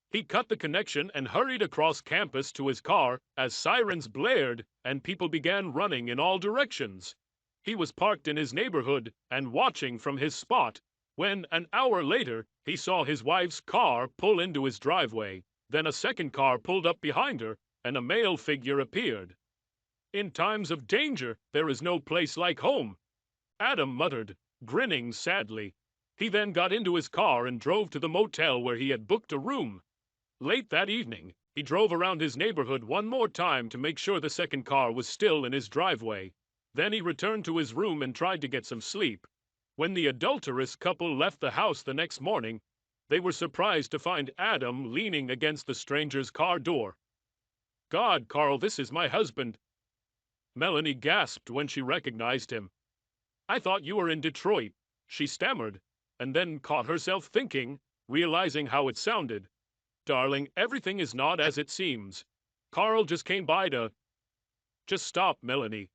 He cut the connection and hurried across campus to his car as sirens blared and people began running in all directions. He was parked in his neighborhood and watching from his spot when, an hour later, he saw his wife's car pull into his driveway. Then a second car pulled up behind her, and a male figure appeared. In times of danger, there is no place like home, Adam muttered, grinning sadly. He then got into his car and drove to the motel where he had booked a room. Late that evening, he drove around his neighborhood one more time to make sure the second car was still in his driveway. Then he returned to his room and tried to get some sleep. When the adulterous couple left the house the next morning, they were surprised to find Adam leaning against the stranger's car door. "God, Carl, this is my husband." Melanie gasped when she recognized him. "I thought you were in Detroit," she stammered, and then caught herself thinking, realizing how it sounded. "Darling, everything is not as it seems. Carl just came by to—" "Just stop, Melanie.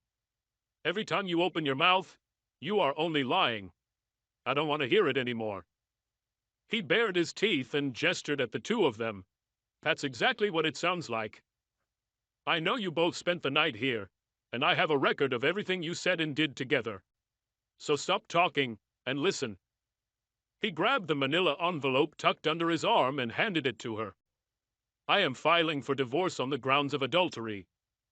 Every time you open your mouth, you are only lying. I don't want to hear it anymore." He bared his teeth and gestured at the two of them. "That's exactly what it sounds like. I know you both spent the night here, and I have a record of everything you said and did together. So stop talking and listen." He grabbed the manila envelope tucked under his arm and handed it to her. "I am filing for divorce on the grounds of adultery.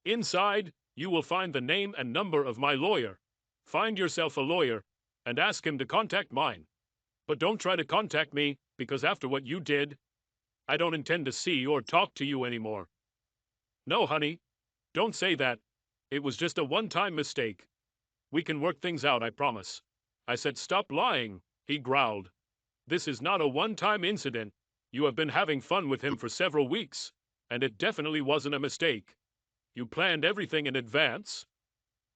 Inside, you will find the name and number of my lawyer. Find yourself a lawyer and ask him to contact mine. But don't try to contact me, because after what you did, I don't intend to see or talk to you anymore." "No, honey. Don't say that. It was just a one-time mistake. We can work things out, I promise." I said, "Stop lying," he growled. "This is not a one-time incident. You have been having fun with him for several weeks, and it definitely wasn't a mistake. You planned everything in advance.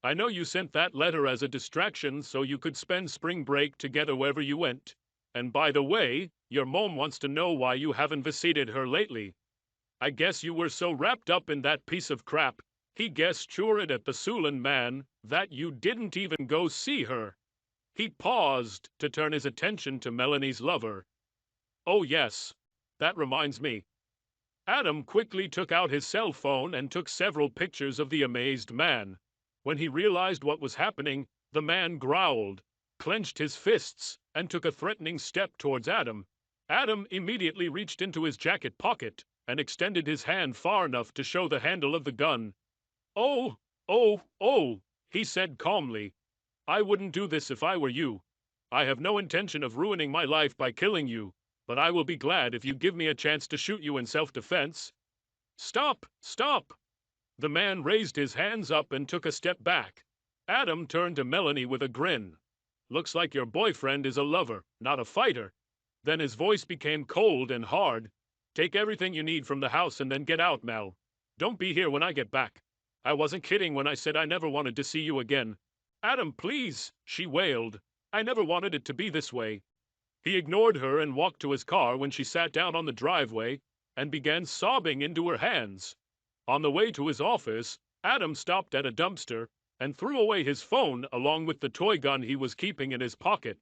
I know you sent that letter as a distraction so you could spend spring break together wherever you went. And by the way, your mom wants to know why you haven't visited her lately. I guess you were so wrapped up in that piece of crap, he gestured at the Sulin man, that you didn't even go see her." He paused to turn his attention to Melanie's lover. "Oh yes, that reminds me." Adam quickly took out his cell phone and took several pictures of the amazed man. When he realized what was happening, the man growled, clenched his fists, and took a threatening step towards Adam. Adam immediately reached into his jacket pocket and extended his hand far enough to show the handle of the gun. "Oh, oh," he said calmly. "I wouldn't do this if I were you. I have no intention of ruining my life by killing you, but I will be glad if you give me a chance to shoot you in self-defense." "Stop, stop!" The man raised his hands up and took a step back. Adam turned to Melanie with a grin. "Looks like your boyfriend is a lover, not a fighter." Then his voice became cold and hard. "Take everything you need from the house and then get out, Mel. Don't be here when I get back. I wasn't kidding when I said I never wanted to see you again." "Adam, please," she wailed. "I never wanted it to be this way." He ignored her and walked to his car when she sat down on the driveway and began sobbing into her hands. On the way to his office, Adam stopped at a dumpster and threw away his phone along with the toy gun he was keeping in his pocket.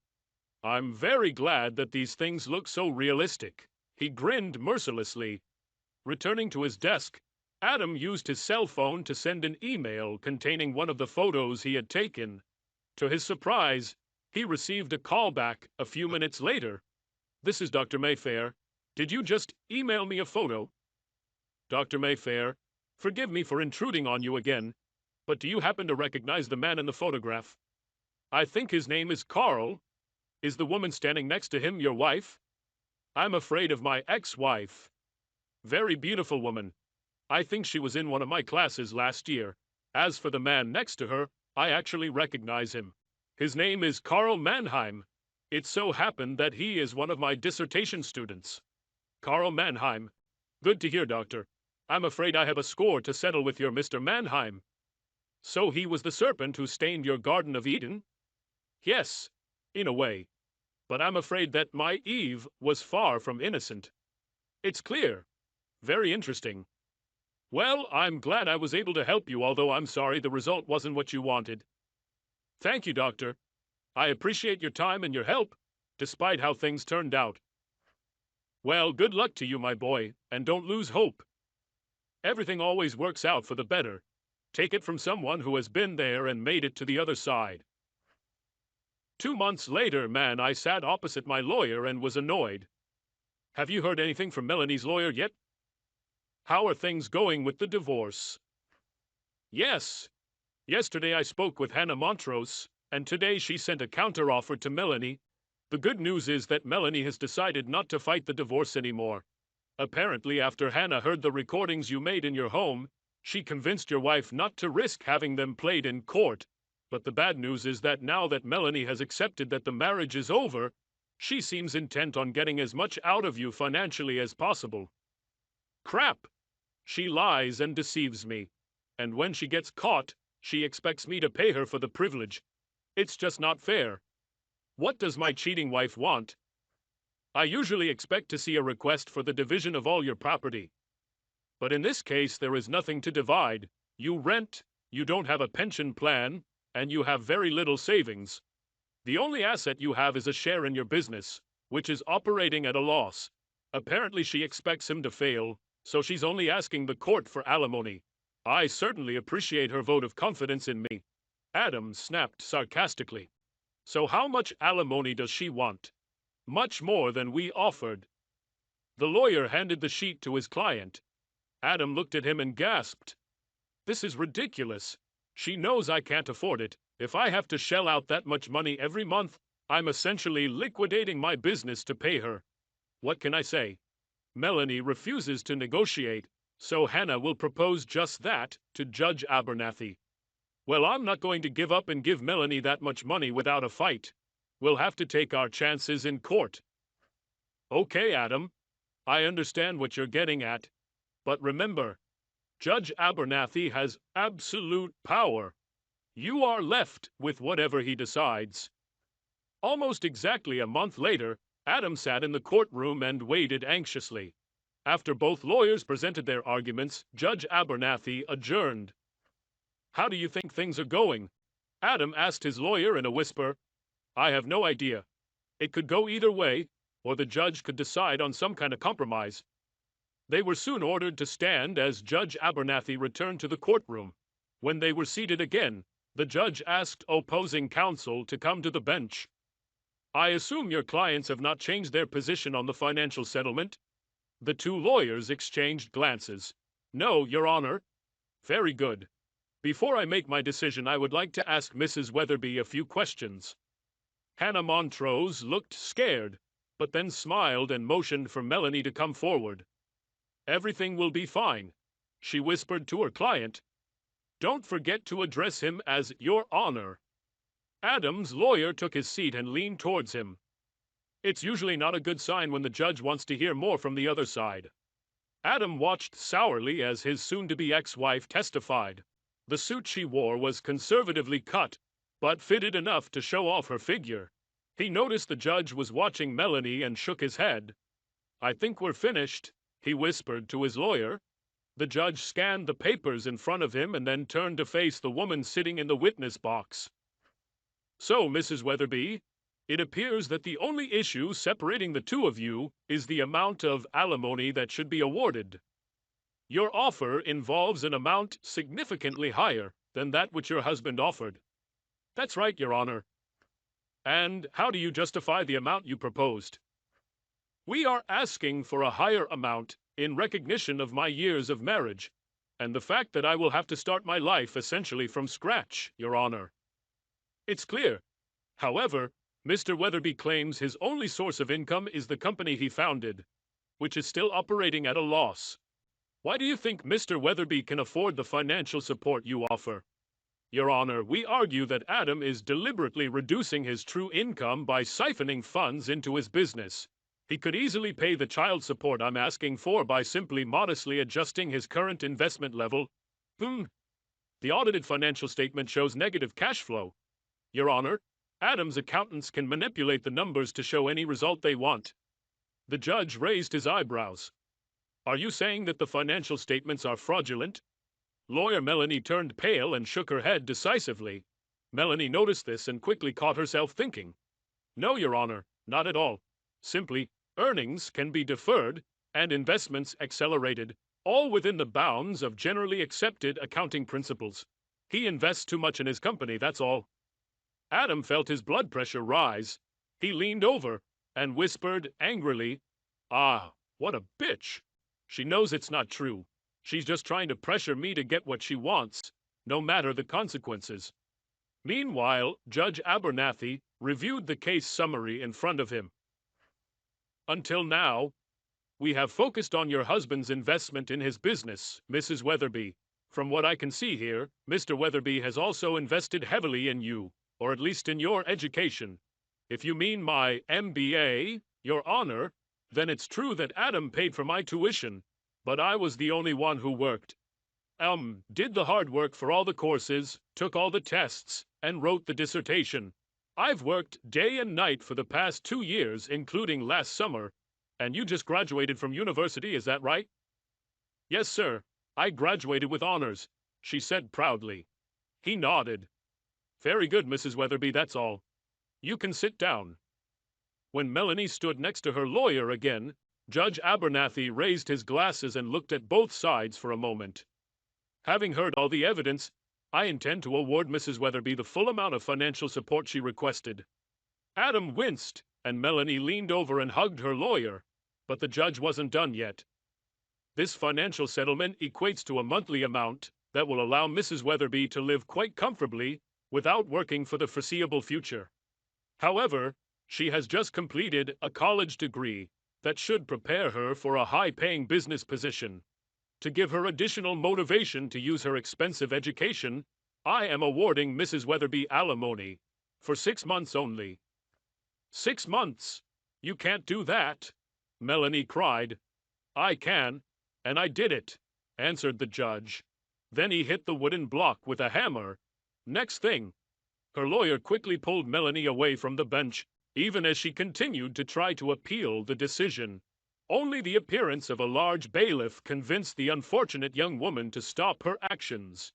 "I'm very glad that these things look so realistic." He grinned mercilessly. Returning to his desk, Adam used his cell phone to send an email containing one of the photos he had taken. To his surprise, he received a call back a few minutes later. "This is Dr. Mayfair. Did you just email me a photo?" "Dr. Mayfair, forgive me for intruding on you again, but do you happen to recognize the man in the photograph? I think his name is Carl. Is the woman standing next to him your wife?" "I'm afraid of my ex-wife. Very beautiful woman. I think she was in one of my classes last year. As for the man next to her, I actually recognize him. His name is Carl Mannheim. It so happened that he is one of my dissertation students." "Carl Mannheim. Good to hear, doctor. I'm afraid I have a score to settle with your Mr. Mannheim." "So he was the serpent who stained your Garden of Eden?" "Yes, in a way. But I'm afraid that my Eve was far from innocent." "It's clear. Very interesting. Well, I'm glad I was able to help you, although I'm sorry the result wasn't what you wanted." "Thank you, doctor. I appreciate your time and your help, despite how things turned out." "Well, good luck to you, my boy, and don't lose hope. Everything always works out for the better. Take it from someone who has been there and made it to the other side." 2 months later, I sat opposite my lawyer and was annoyed. "Have you heard anything from Melanie's lawyer yet? How are things going with the divorce?" "Yes. Yesterday I spoke with Hannah Montrose, and today she sent a counteroffer to Melanie. The good news is that Melanie has decided not to fight the divorce anymore. Apparently, after Hannah heard the recordings you made in your home, she convinced your wife not to risk having them played in court, But the bad news is that now that Melanie has accepted that the marriage is over, she seems intent on getting as much out of you financially as possible. Crap! She lies and deceives me. And when she gets caught, she expects me to pay her for the privilege. It's just not fair. What does my cheating wife want? I usually expect to see a request for the division of all your property. But in this case, there is nothing to divide. You rent, you don't have a pension plan, and you have very little savings. The only asset you have is a share in your business, which is operating at a loss. Apparently she expects him to fail, so she's only asking the court for alimony. I certainly appreciate her vote of confidence in me. Adam snapped sarcastically. So how much alimony does she want? Much more than we offered. The lawyer handed the sheet to his client. Adam looked at him and gasped. This is ridiculous. She knows I can't afford it. If I have to shell out that much money every month, I'm essentially liquidating my business to pay her. What can I say? Melanie refuses to negotiate, so Hannah will propose just that to Judge Abernathy. Well, I'm not going to give up and give Melanie that much money without a fight. We'll have to take our chances in court. Okay, Adam. I understand what you're getting at. But remember, Judge Abernathy has absolute power. You are left with whatever he decides. Almost exactly a month later, Adam sat in the courtroom and waited anxiously. After both lawyers presented their arguments, Judge Abernathy adjourned. How do you think things are going? Adam asked his lawyer in a whisper. I have no idea. It could go either way, or the judge could decide on some kind of compromise. They were soon ordered to stand as Judge Abernathy returned to the courtroom. When they were seated again, the judge asked opposing counsel to come to the bench. I assume your clients have not changed their position on the financial settlement? The two lawyers exchanged glances. No, Your Honor. Very good. Before I make my decision, I would like to ask Mrs. Weatherby a few questions. Hannah Montrose looked scared, but then smiled and motioned for Melanie to come forward. Everything will be fine, she whispered to her client. Don't forget to address him as Your Honor. Adam's lawyer took his seat and leaned towards him. It's usually not a good sign when the judge wants to hear more from the other side. Adam watched sourly as his soon-to-be ex-wife testified. The suit she wore was conservatively cut, but fitted enough to show off her figure. He noticed the judge was watching Melanie and shook his head. I think we're finished, he whispered to his lawyer. The judge scanned the papers in front of him and then turned to face the woman sitting in the witness box. So, Mrs. Weatherby, it appears that the only issue separating the two of you is the amount of alimony that should be awarded. Your offer involves an amount significantly higher than that which your husband offered. That's right, Your Honor. And how do you justify the amount you proposed? We are asking for a higher amount in recognition of my years of marriage, and the fact that I will have to start my life essentially from scratch, Your Honor. It's clear. However, Mr. Weatherby claims his only source of income is the company he founded, which is still operating at a loss. Why do you think Mr. Weatherby can afford the financial support you offer? Your Honor, we argue that Adam is deliberately reducing his true income by siphoning funds into his business. He could easily pay the child support I'm asking for by simply modestly adjusting his current investment level. The audited financial statement shows negative cash flow. Your Honor, Adam's accountants can manipulate the numbers to show any result they want. The judge raised his eyebrows. Are you saying that the financial statements are fraudulent? Lawyer Melanie turned pale and shook her head decisively. Melanie noticed this and quickly caught herself thinking. No, Your Honor, not at all. Simply, earnings can be deferred and investments accelerated, all within the bounds of generally accepted accounting principles. He invests too much in his company, that's all. Adam felt his blood pressure rise. He leaned over and whispered angrily, "Ah, what a bitch! She knows it's not true. She's just trying to pressure me to get what she wants, no matter the consequences." Meanwhile, Judge Abernathy reviewed the case summary in front of him. Until now, we have focused on your husband's investment in his business, Mrs. Weatherby. From what I can see here, Mr. Weatherby has also invested heavily in you, or at least in your education. If you mean my MBA, Your Honor, then it's true that Adam paid for my tuition, but I was the only one who worked. Did the hard work for all the courses, took all the tests, and wrote the dissertation. I've worked day and night for the past 2 years, including last summer. And you just graduated from university, is that right? Yes, sir. I graduated with honors, she said proudly. He nodded. Very good, Mrs. Weatherby, that's all. You can sit down. When Melanie stood next to her lawyer again, Judge Abernathy raised his glasses and looked at both sides for a moment. Having heard all the evidence, I intend to award Mrs. Weatherby the full amount of financial support she requested. Adam winced, and Melanie leaned over and hugged her lawyer, but the judge wasn't done yet. This financial settlement equates to a monthly amount that will allow Mrs. Weatherby to live quite comfortably without working for the foreseeable future. However, she has just completed a college degree that should prepare her for a high-paying business position. To give her additional motivation to use her expensive education, I am awarding Mrs. Weatherby alimony for 6 months only. 6 months? You can't do that, Melanie cried. I can, and I did it, answered the judge. Then he hit the wooden block with a hammer. Next thing, her lawyer quickly pulled Melanie away from the bench, even as she continued to try to appeal the decision. Only the appearance of a large bailiff convinced the unfortunate young woman to stop her actions.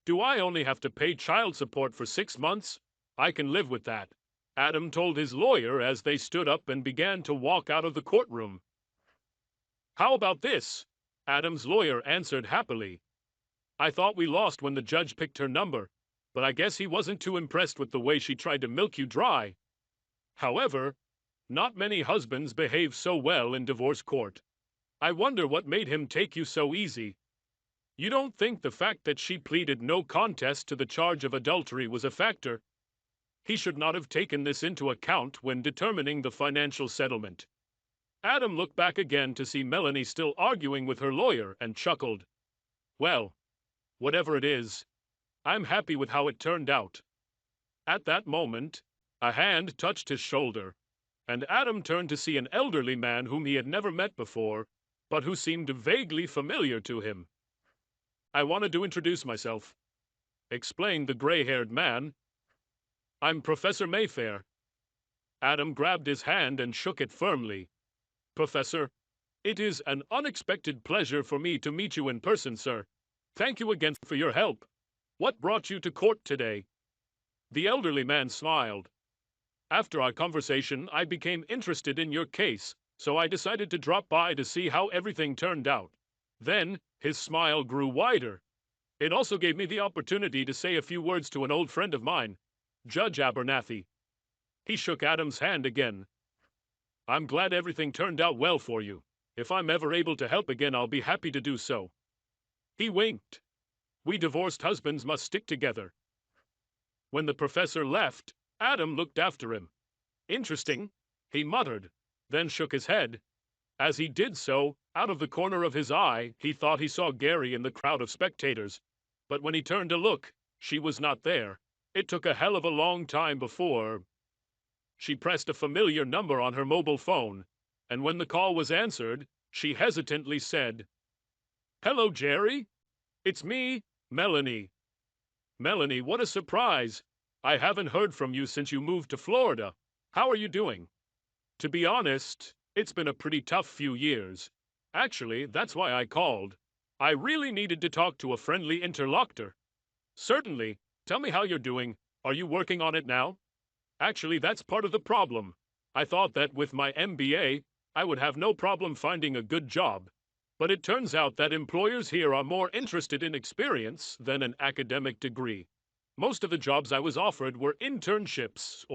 Do I only have to pay child support for 6 months? I can live with that, Adam told his lawyer as they stood up and began to walk out of the courtroom. How about this? Adam's lawyer answered happily. I thought we lost when the judge picked her number, but I guess he wasn't too impressed with the way she tried to milk you dry. However, not many husbands behave so well in divorce court. I wonder what made him take you so easy. You don't think the fact that she pleaded no contest to the charge of adultery was a factor? He should not have taken this into account when determining the financial settlement. Adam looked back again to see Melanie still arguing with her lawyer and chuckled. Well, whatever it is, I'm happy with how it turned out. At that moment, a hand touched his shoulder, and Adam turned to see an elderly man whom he had never met before, but who seemed vaguely familiar to him. I wanted to introduce myself, explained the gray-haired man. I'm Professor Mayfair. Adam grabbed his hand and shook it firmly. Professor, it is an unexpected pleasure for me to meet you in person, sir. Thank you again for your help. What brought you to court today? The elderly man smiled. After our conversation, I became interested in your case, so I decided to drop by to see how everything turned out. Then, his smile grew wider. It also gave me the opportunity to say a few words to an old friend of mine, Judge Abernathy. He shook Adam's hand again. I'm glad everything turned out well for you. If I'm ever able to help again, I'll be happy to do so. He winked. We divorced husbands must stick together. When the professor left, Adam looked after him. Interesting, he muttered, then shook his head. As he did so, out of the corner of his eye, he thought he saw Gary in the crowd of spectators. But when he turned to look, she was not there. It took a hell of a long time before. She pressed a familiar number on her mobile phone, and when the call was answered, she hesitantly said, Hello, Jerry. It's me, Melanie. Melanie, what a surprise. I haven't heard from you since you moved to Florida. How are you doing? To be honest, it's been a pretty tough few years. Actually, that's why I called. I really needed to talk to a friendly interlocutor. Certainly. Tell me how you're doing. Are you working on it now? Actually, that's part of the problem. I thought that with my MBA, I would have no problem finding a good job. But it turns out that employers here are more interested in experience than an academic degree. Most of the jobs I was offered were internships.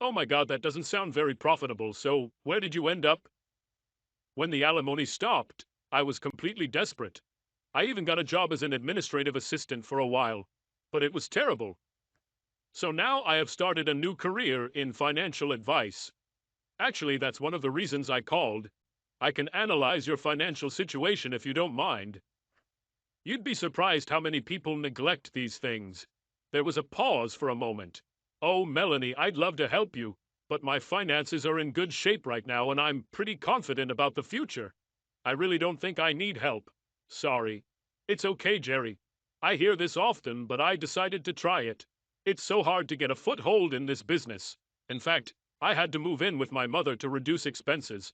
Oh my God, that doesn't sound very profitable, so where did you end up? When the alimony stopped, I was completely desperate. I even got a job as an administrative assistant for a while, but it was terrible. So now I have started a new career in financial advice. Actually, that's one of the reasons I called. I can analyze your financial situation if you don't mind. You'd be surprised how many people neglect these things. There was a pause for a moment. Oh, Melanie, I'd love to help you, but my finances are in good shape right now and I'm pretty confident about the future. I really don't think I need help. Sorry. It's okay, Jerry. I hear this often, but I decided to try it. It's so hard to get a foothold in this business. In fact, I had to move in with my mother to reduce expenses.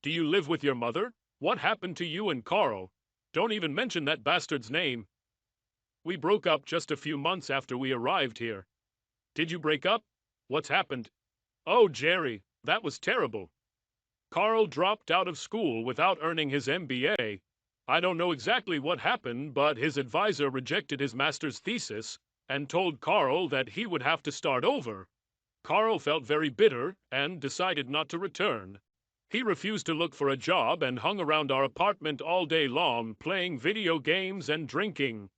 Do you live with your mother? What happened to you and Carl? Don't even mention that bastard's name. We broke up just a few months after we arrived here. Did you break up? What's happened? Oh, Jerry, that was terrible. Carl dropped out of school without earning his MBA. I don't know exactly what happened, but his advisor rejected his master's thesis and told Carl that he would have to start over. Carl felt very bitter and decided not to return. He refused to look for a job and hung around our apartment all day long, playing video games and drinking.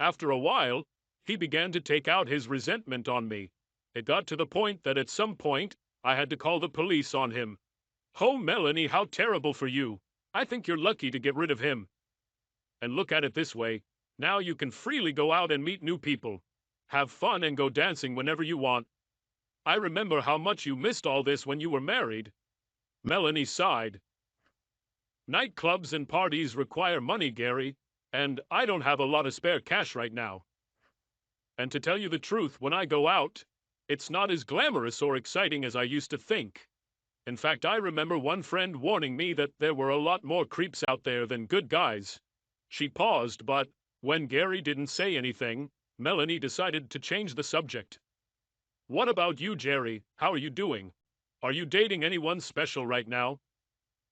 After a while, he began to take out his resentment on me. It got to the point that at some point, I had to call the police on him. Oh, Melanie, how terrible for you. I think you're lucky to get rid of him. And look at it this way. Now you can freely go out and meet new people. Have fun and go dancing whenever you want. I remember how much you missed all this when you were married. Melanie sighed. Nightclubs and parties require money, Gary, and I don't have a lot of spare cash right now. And to tell you the truth, when I go out, it's not as glamorous or exciting as I used to think. In fact, I remember one friend warning me that there were a lot more creeps out there than good guys. She paused, but when Gary didn't say anything, Melanie decided to change the subject. What about you, Jerry? How are you doing? Are you dating anyone special right now?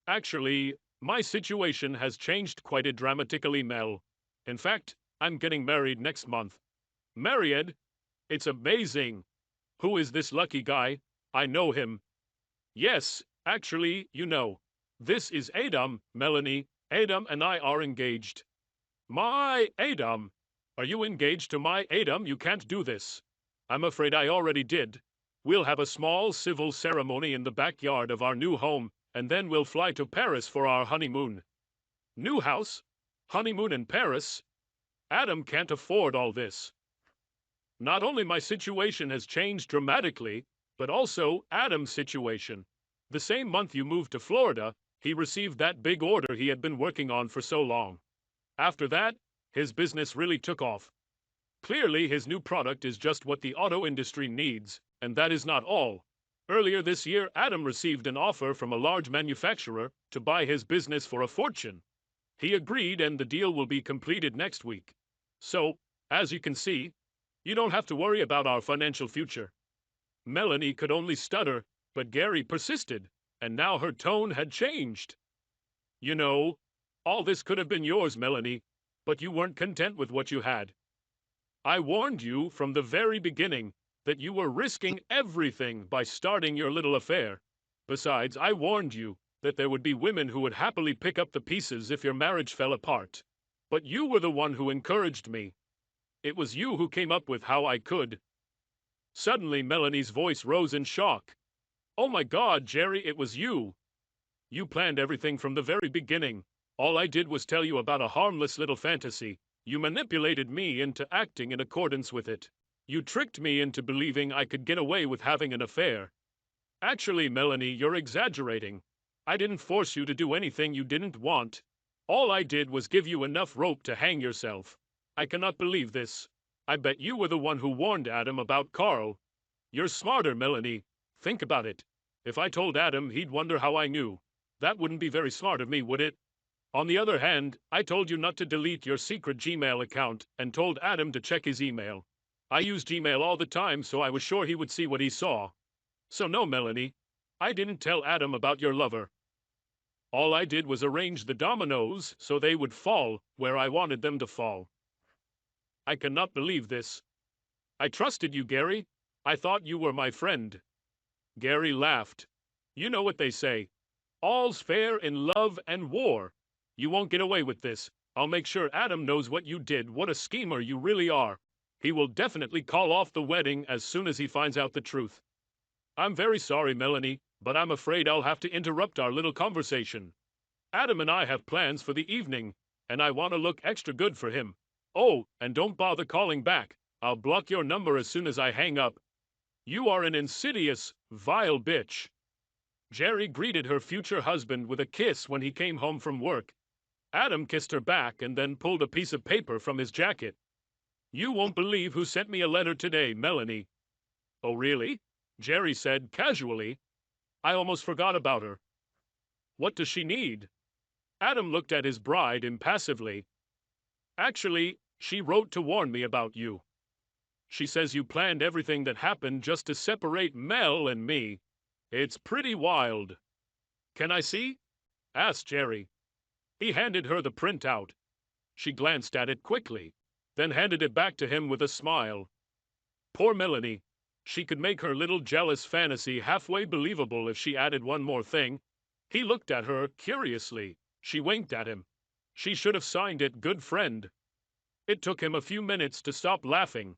Actually, my situation has changed quite dramatically, Mel. In fact, I'm getting married next month. Married? It's amazing. Who is this lucky guy? I know him. Yes, actually, you know. This is Adam, Melanie. Adam and I are engaged. My Adam! Are you engaged to my Adam? You can't do this. I'm afraid I already did. We'll have a small civil ceremony in the backyard of our new home, and then we'll fly to Paris for our honeymoon. New house? Honeymoon in Paris? Adam can't afford all this. Not only my situation has changed dramatically, but also Adam's situation. The same month you moved to Florida, he received that big order he had been working on for so long. After that, his business really took off. Clearly, his new product is just what the auto industry needs, and that is not all. Earlier this year, Adam received an offer from a large manufacturer to buy his business for a fortune. He agreed, and the deal will be completed next week. So, as you can see, you don't have to worry about our financial future. Melanie could only stutter, but Gary persisted, and now her tone had changed. You know, all this could have been yours, Melanie, but you weren't content with what you had. I warned you from the very beginning that you were risking everything by starting your little affair. Besides, I warned you that there would be women who would happily pick up the pieces if your marriage fell apart. But you were the one who encouraged me. It was you who came up with how I could. Suddenly, Melanie's voice rose in shock. Oh my God, Jerry, it was you. You planned everything from the very beginning. All I did was tell you about a harmless little fantasy. You manipulated me into acting in accordance with it. You tricked me into believing I could get away with having an affair. Actually, Melanie, you're exaggerating. I didn't force you to do anything you didn't want. All I did was give you enough rope to hang yourself. I cannot believe this. I bet you were the one who warned Adam about Carl. You're smarter, Melanie. Think about it. If I told Adam, he'd wonder how I knew. That wouldn't be very smart of me, would it? On the other hand, I told you not to delete your secret Gmail account and told Adam to check his email. I use Gmail all the time, so I was sure he would see what he saw. So no, Melanie, I didn't tell Adam about your lover. All I did was arrange the dominoes so they would fall where I wanted them to fall. I cannot believe this. I trusted you, Gary. I thought you were my friend. Gary laughed. You know what they say. All's fair in love and war. You won't get away with this. I'll make sure Adam knows what you did, what a schemer you really are. He will definitely call off the wedding as soon as he finds out the truth. I'm very sorry, Melanie, but I'm afraid I'll have to interrupt our little conversation. Adam and I have plans for the evening. and I want to look extra good for him. Oh, and don't bother calling back. I'll block your number as soon as I hang up. You are an insidious, vile bitch. Jerry greeted her future husband with a kiss when he came home from work. Adam kissed her back and then pulled a piece of paper from his jacket. You won't believe who sent me a letter today, Melanie. Oh, really? Jerry said casually. I almost forgot about her. What does she need? Adam looked at his bride impassively. Actually, she wrote to warn me about you. She says you planned everything that happened just to separate Mel and me. It's pretty wild. Can I see? Asked Jerry. He handed her the printout. She glanced at it quickly, then handed it back to him with a smile. Poor Melanie. She could make her little jealous fantasy halfway believable if she added one more thing. He looked at her curiously. She winked at him. She should have signed it good friend. It took him a few minutes to stop laughing.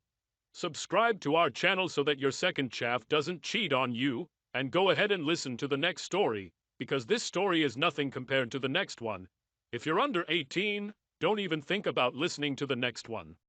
Subscribe to our channel so that your second chaff doesn't cheat on you, and go ahead and listen to the next story, because this story is nothing compared to the next one. If you're under 18, don't even think about listening to the next one.